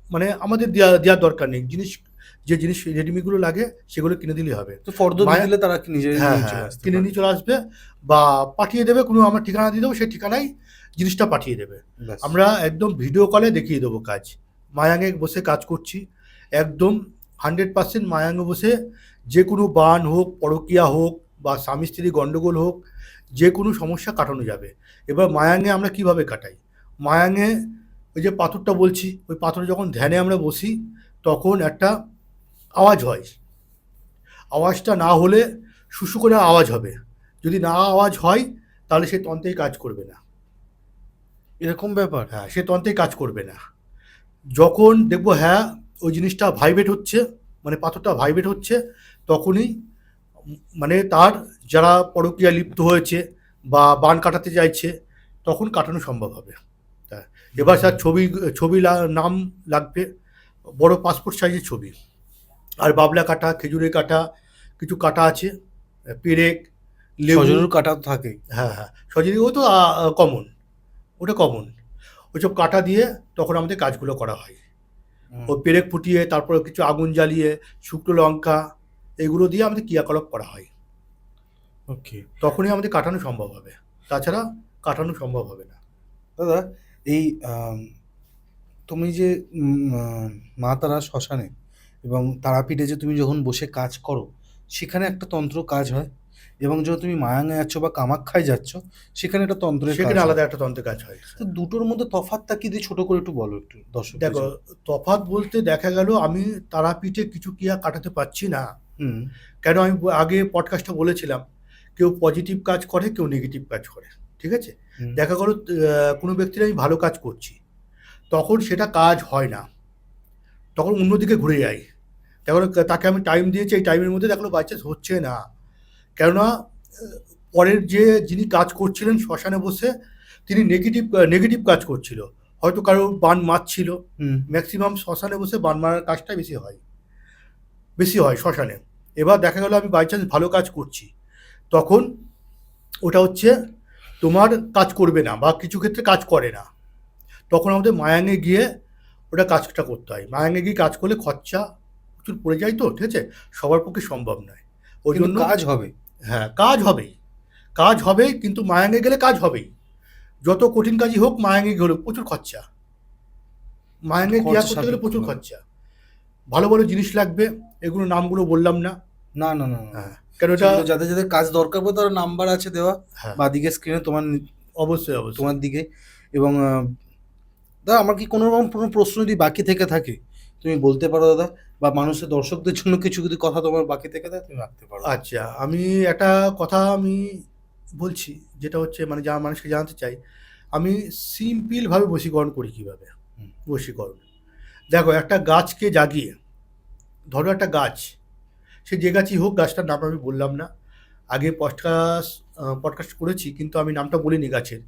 মানে আমাদের দেওয়ার দরকার নেই। যে জিনিস রেডিমেডগুলো লাগে সেগুলো কিনে দিলেই হবে। তো ফর্দ দিয়ে মায়া দিলে তারা কি নিজেরাই হ্যাঁ নিয়ে চলে হ্যাঁ, আসতে কিনে পারে? নিয়ে চলে আসবে, বা পাঠিয়ে দেবে, কোনো আমার ঠিকানা দিয়ে দেবো, সেই ঠিকানায় জিনিসটা পাঠিয়ে দেবে। ব্যাস। আমরা একদম ভিডিও কলে দেখিয়ে দেবো কাজ। মায়াঙে বসে কাজ করছি, একদম 100% মায়াঙে বসে, যে কোনো বান হোক, পরকীয়া হোক, বা স্বামী স্ত্রী গণ্ডগোল হোক, যে কোনো সমস্যা কাটানো যাবে। এবার মায়াঙে আমরা কিভাবে কাটাই, মায়াঙে ওই যে পাথরটা বলছি, ওই পাথরে যখন ধ্যানে আমরা বসি, তখন একটা আওয়াজ হয়, আওয়াজটা না হলে শুশু করে আওয়াজ হবে, যদি না আওয়াজ হয় তাহলে সে তন্ত্রেই কাজ করবে না। এরকম ব্যাপার? হ্যাঁ, সে তন্ত্রেই কাজ করবে না। যখন দেখবো হ্যাঁ ওই জিনিসটা ভাইব্রেট হচ্ছে, মানে পাথরটা ভাইব্রেট হচ্ছে, তখনই মানে তার যারা পরকীয়া লিপ্ত হয়েছে বা বান কাটাতে চাইছে, তখন কাটানো সম্ভব হবে। হ্যাঁ, এবার স্যার নাম লাগবে, বড় পাসপোর্ট সাইজের ছবি, আর বাবলা কাটা, খেজুরের কাটা, কিছু কাটা আছে, পেরেক, লেবু। সজনুর কাটা তো থাকেই। হ্যাঁ হ্যাঁ, সজনী ও তো কমন, ওটা কমন। ওইসব কাটা দিয়ে তখন আমাদের কাজগুলো করা হয়। ও পেরেক ফুটিয়ে তারপরে কিছু আগুন জ্বালিয়ে শুকনো লঙ্কা এগুলো দিয়ে আমাদের ক্রিয়াকলাপ করা হয়। ওকে। তখনই আমাদের কাটানো সম্ভব হবে, তাছাড়া কাটানো সম্ভব হবে না। দাদা, এই তুমি যে মা তারা শ্মশানে এবং তারাপীঠে যে তুমি যখন বসে কাজ করো, সেখানে একটা তন্ত্র কাজ হয়, এবং যখন তুমি মায়াঙে যাচ্ছ বা কামাখ্যায় যাচ্ছ, সেখানে একটা তন্ত্রের কাজ সেখানে হয়। আলাদা একটা তন্ত্রের কাজ হয়। তো দুটোর মধ্যে তফাৎটা কি দিয়ে ছোট করে একটু বলো, একটু দর্শক। দেখো, তফাৎ বলতে দেখা গেল আমি তারাপীঠে কিছু ক্রিয়া কাটাতে পারছি না। হুম। কেন আমি আগে পডকাস্টে বলেছিলাম, কেউ পজিটিভ কাজ করে, কেউ নেগেটিভ কাজ করে, ঠিক আছে? হুম। দেখা গেল কোনো ব্যক্তির আমি ভালো কাজ করছি, তখন সেটা কাজ হয় না, তখন অন্যদিকে ঘুরে যাই। তখন তাকে আমি টাইম দিয়েছি, এই টাইমের মধ্যে দেখলো বাই চান্স হচ্ছে না, কেননা পরের যে যিনি কাজ করছিলেন শ্মশানে বসে, তিনি নেগেটিভ কাজ করছিল, হয়তো কারো বান মারছিল। হুম। ম্যাক্সিমাম শ্মশানে বসে বান মারার কাজটা বেশি হয় শ্মশানে। এবার দেখা গেল আমি বাই চান্স ভালো কাজ করছি, তখন ওটা হচ্ছে তোমার কাজ করবে না বা কিছু ক্ষেত্রে কাজ করে না, তখন আমাদের মায়াঙে গিয়ে ওটা কাজটা করতে হয়। মায়াঙে গিয়ে কাজ করলে খরচা প্রচুর পড়ে যায়, তো ঠিক আছে, সবার পক্ষে সম্ভব নয়। ওই কিন্তু জন্য কাজ হবে। হ্যাঁ, কাজ হবেই, কিন্তু মায়াঙে গেলে কাজ হবেই। যত কঠিন কাজই হোক, মায়াঙে গেলে প্রচুর খরচা, মায়াঙে ক্রিয়া খরচা করতে গেলে প্রচুর সাপেক্ষ। খরচা, ভালো ভালো জিনিস লাগবে, এগুলো নামগুলো বললাম না। না না না না। হ্যাঁ, কেন এটা, সেগুলো যাদের যাদের কাজ দরকার পড়ে তার নাম্বার আছে দেওয়া হ্যাঁ বা দিকে স্ক্রিনে তোমার অবশ্যই তোমার দিকে। এবং দাদা, আমার কি কোনো রকম কোনো প্রশ্ন যদি বাকি থেকে থাকে তুমি বলতে পারো দাদা, বা মানুষের দর্শকদের জন্য কিছু যদি কথা তোমার বাকি থেকে থাকে তুমি রাখতে পারো। আচ্ছা, আমি একটা কথা আমি বলছি, যেটা হচ্ছে মানে যা মানুষকে জানাতে চাই, আমি সিম্পলভাবে বশীকরণ করি কীভাবে। হুম। বশীকরণ, দেখো, একটা গাছকে জাগিয়ে, ধরো একটা গাছ, সে যে গাছই হোক, গাছটার নাম আমি বললাম না, আগে পডকাস্ট করেছি কিন্তু আমি নামটা বলিনি গাছের।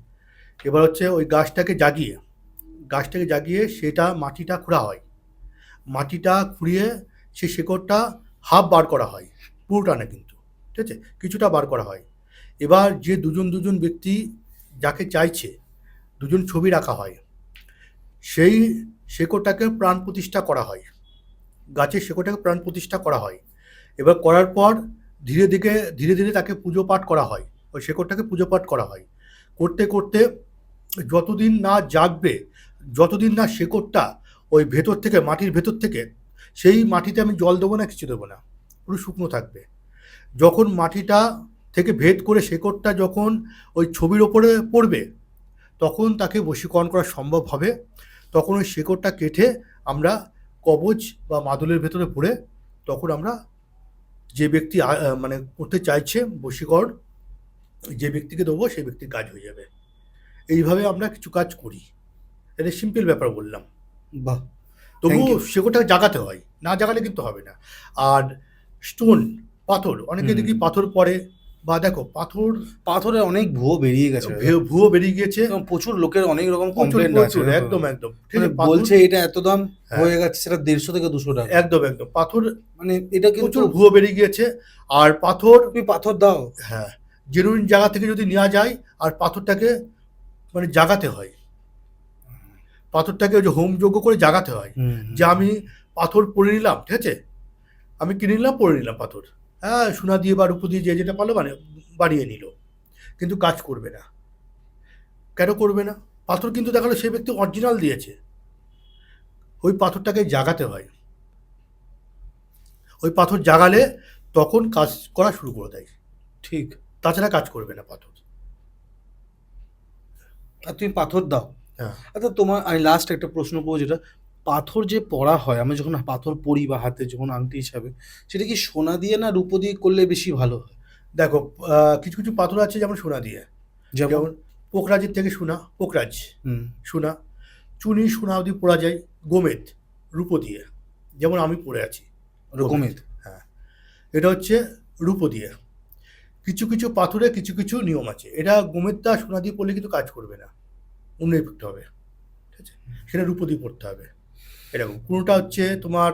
এবার হচ্ছে ওই গাছটাকে জাগিয়ে সেটা মাটিটা খোঁড়া হয়, মাটিটা খুঁড়িয়ে সেই শেকড়টা হাফ বার করা হয়, পুরোটা না কিন্তু, ঠিক আছে, কিছুটা বার করা হয়। এবার যে দুজন ব্যক্তি যাকে চাইছে, দুজন ছবি রাখা হয়, সেই শেকড়টাকে প্রাণ প্রতিষ্ঠা করা হয়, গাছের শেকড়টাকে প্রাণ প্রতিষ্ঠা করা হয়। এবার করার পর ধীরে ধীরে তাকে পুজো পাঠ করা হয়, ওই শেকড়টাকে পুজো পাঠ করা হয়। করতে করতে যতদিন না জাগবে, যতদিন না শেকড়টা ওই ভেতর থেকে, মাটির ভেতর থেকে, সেই মাটিতে আমি জল দেবো না, কিছু দেবো না, পুরো শুকনো থাকবে। যখন মাটিটা থেকে ভেদ করে শেকড়টা যখন ওই ছবির ওপরে পড়বে, তখন তাকে বশীকরণ করা সম্ভব হবে। তখন ওই শেকড়টা কেটে আমরা কবচ বা মাদুলের ভেতরে পড়ে, তখন আমরা যে ব্যক্তি মানে করতে চাইছে বশীকরণ, যে ব্যক্তিকে দেবো সেই ব্যক্তির কাজ হয়ে যাবে। এইভাবে আমরা কিছু কাজ করি, এটা সিম্পল ব্যাপার বললাম। বাহ, তবু থ্যাংক ইউ। সেগুলোটা জাগাতে হয়, না জাগালে কিন্তু হবে না। আর স্টোন, পাথর, অনেকে দেখি পাথর পড়ে, বা দেখো পাথরে অনেক ভুয়ো বেরিয়ে গেছে দাদা। ভুয়ো বেরিয়ে গিয়েছে, এবং প্রচুর লোকের অনেক রকম প্রচুর কমপ্লেন্ট আছে প্রচুর, দাদা। একদম ঠিক মানে আছে, পাথর, বলছে এটা এত দাম হ্যাঁ, হয়ে গেছে, সেটা 150 থেকে 200 টাকা। একদম পাথর, মানে এটা কিন্তু প্রচুর ভুয়ো বেরিয়ে গিয়েছে। আর পাথর, তুমি পাথর দাও। হ্যাঁ, জেনুইন জায়গা থেকে যদি নেওয়া যায়, আর পাথরটাকে মানে জাগাতে হয়, পাথরটাকে ওই যে হোমযজ্ঞ করে জাগাতে হয়। যে আমি পাথর পরে নিলাম, ঠিক আছে, আমি কিনে নিলাম, পরে নিলাম পাথর, হ্যাঁ, সোনা দিয়ে বা রূপো দিয়ে যে যেটা পারলো মানে বাড়িয়ে নিল, কিন্তু কাজ করবে না। কেন করবে না? পাথর কিন্তু দেখালো সেই ব্যক্তি অরিজিনাল দিয়েছে, ওই পাথরটাকে জাগাতে হয়, ওই পাথর জাগালে তখন কাজ করা শুরু করে দেয়, ঠিক। তাছাড়া কাজ করবে না পাথর। আর তুমি পাথর দাও। হ্যাঁ, আচ্ছা, তোমার আমি লাস্ট একটা প্রশ্ন করবো, যেটা পাথর যে পড়া হয়, আমি যখন পাথর পরি বা হাতে যখন আংটি হিসাবে, সেটা কি সোনা দিয়ে না রূপো দিয়ে করলে বেশি ভালো হয়? দেখো, কিছু কিছু পাথর আছে যেমন সোনা দিয়ে, যেমন যেমন পোকরাজের থেকে পোকরাজ সোনা, চুনি সোনা অবধি পরা যায়, গোমেদ রূপো দিয়ে, যেমন আমি পরে আছি গোমেদ। হ্যাঁ, এটা হচ্ছে রূপো দিয়ে। কিছু কিছু পাথরে কিছু কিছু নিয়ম আছে, এটা গোমেদটা সোনা দিয়ে পড়লে কিন্তু কাজ করবে না, অন্য এফেক্ট হবে, ঠিক আছে, সেটা রূপো দিয়ে পড়তে হবে। এরকম কোনোটা হচ্ছে তোমার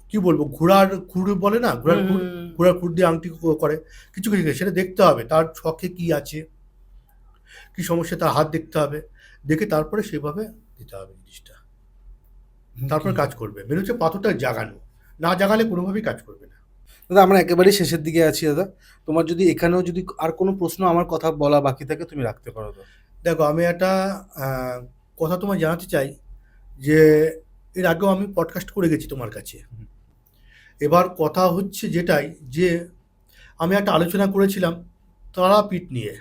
কি বলবো, ঘোড়ার খুর বলে না, ঘোড়ার খুর দিয়ে আংটি করে, কিছু কিছু সেটা দেখতে হবে তার ছকে কি আছে, কি সমস্যা, তার হাত দেখতে হবে, দেখে তারপরে সেভাবে দিতে হবে জিনিসটা। তারপর কাজ করবে। মেন হচ্ছে পাথরটা জাগানো, না জাগালে কোনোভাবেই কাজ করবে না। দাদা আমরা একেবারেই শেষের দিকে আছি দাদা, তোমার যদি এখানেও যদি আর কোনো প্রশ্ন আমার কথা বলা বাকি থাকে তুমি রাখতে পারো দাদা। দেখো, আমি একটা কথা তোমায় জানাতে চাই যে এর আগেও আমি পডকাস্ট করে গেছি তোমার কাছে। এবার কথা হচ্ছে যেটাই, যে আমি একটা আলোচনা করেছিলাম তারাপীঠ নিয়ে,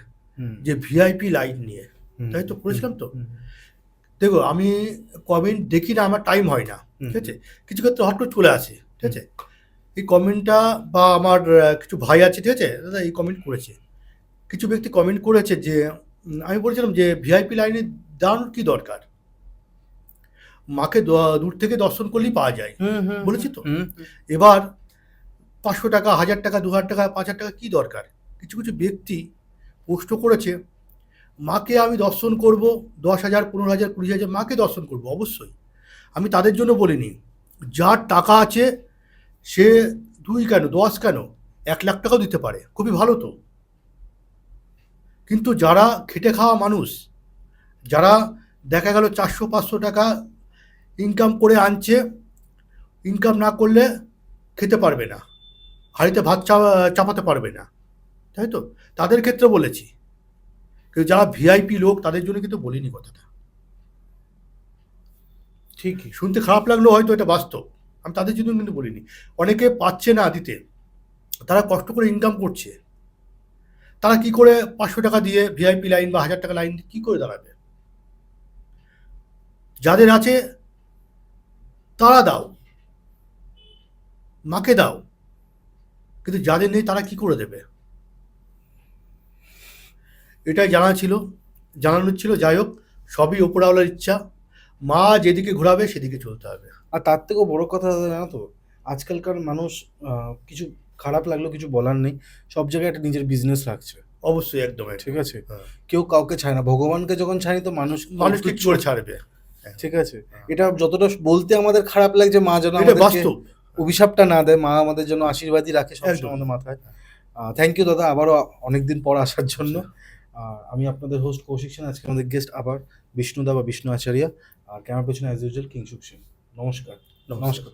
যে ভিআইপি লাইন নিয়ে, তাই তো করেছিলাম তো। দেখো, আমি কমেন্ট দেখি না, আমার টাইম হয় না, ঠিক আছে। কিছু ক্ষেত্রে হট করে চলে আসে, ঠিক আছে। এই কমেন্টটা বা আমার কিছু ভাই আছে, ঠিক আছে, দাদা এই কমেন্ট করেছে, কিছু ব্যক্তি কমেন্ট করেছে যে আমি বলেছিলাম যে ভিআইপি লাইনে দাঁড়ানোর কী দরকার, মাকে দূর থেকে দর্শন করলেই পাওয়া যায়, বলেছি তো। এবার 500 টাকা, 1000 টাকা, 2000 টাকা, 5000 টাকা কী দরকার। কিছু কিছু ব্যক্তি পোস্ট করেছে মাকে আমি দর্শন করব, 10,000, 15,000, 20,000 মাকে দর্শন করব, অবশ্যই। আমি তাদের জন্য বলিনি, যার টাকা আছে সে 2 কেন, 10 কেন, 1 লাখ টাকাও দিতে পারে, খুবই ভালো তো। কিন্তু যারা খেটে খাওয়া মানুষ, যারা দেখা গেল 400-500 টাকা ইনকাম করে আনছে, ইনকাম না করলে খেতে পারবে না, হাঁড়িতে ভাত চাপাতে পারবে না, তাই তো, তাদের ক্ষেত্রে বলেছি। কিন্তু যারা ভিআইপি লোক তাদের জন্য কিন্তু বলিনি কথাটা। ঠিকই, শুনতে খারাপ লাগলো হয়তো, এটা বাস্তব, আমি তাদের জন্য কিন্তু বলিনি। অনেকে পাচ্ছে না দিতে, তারা কষ্ট করে ইনকাম করছে, তারা কি করে 500 টাকা দিয়ে ভিআইপি লাইন বা 1000 টাকা লাইন কি করে দাঁড়াবে। যাদের আছে তারা দাও, মাকে দাও, কিন্তু যাদের নেই তারা কি করে দেবে। এটাই জানানোর ছিল। যাই হোক, সবই ওপরওয়ালার ইচ্ছা, মা যেদিকে ঘোরাবে সেদিকে চলতে হবে। আর তার থেকেও বড় কথা দাদা জানো তো, আজকালকার মানুষ কিছু খারাপ লাগলো কিছু বলার নেই, সব জায়গায় একটা নিজের বিজনেস রাখছে। অবশ্যই, একদম ঠিক আছে, হ্যাঁ। কেউ কাউকে ছাড়ে না, ভগবানকে যখন ছাড়ি তো মানুষকে কি করে ছাড়বে। ঠিক আছে, এটা যতটা বলতে আমাদের খারাপ লাগছে, মা যেন এটা আমাদেরকে বাস্তব। অভিশাপটা না দেয়, মা আমাদের জন্য আশীর্বাদই রাখে একদম। সবসময় আমাদের মাথায়। থ্যাংক ইউ দাদা আবারও অনেকদিন পর আসার জন্য। আমি আপনাদের হোস্ট কৌশিক সেন, আজকে আমাদের গেস্ট আবার বিষ্ণুদা বা বিষ্ণু আচার্য, আর ক্যামেরার পেছনে অ্যাজ ইউজুয়াল কিংশুক সেন। নমস্কার। নমস্কার।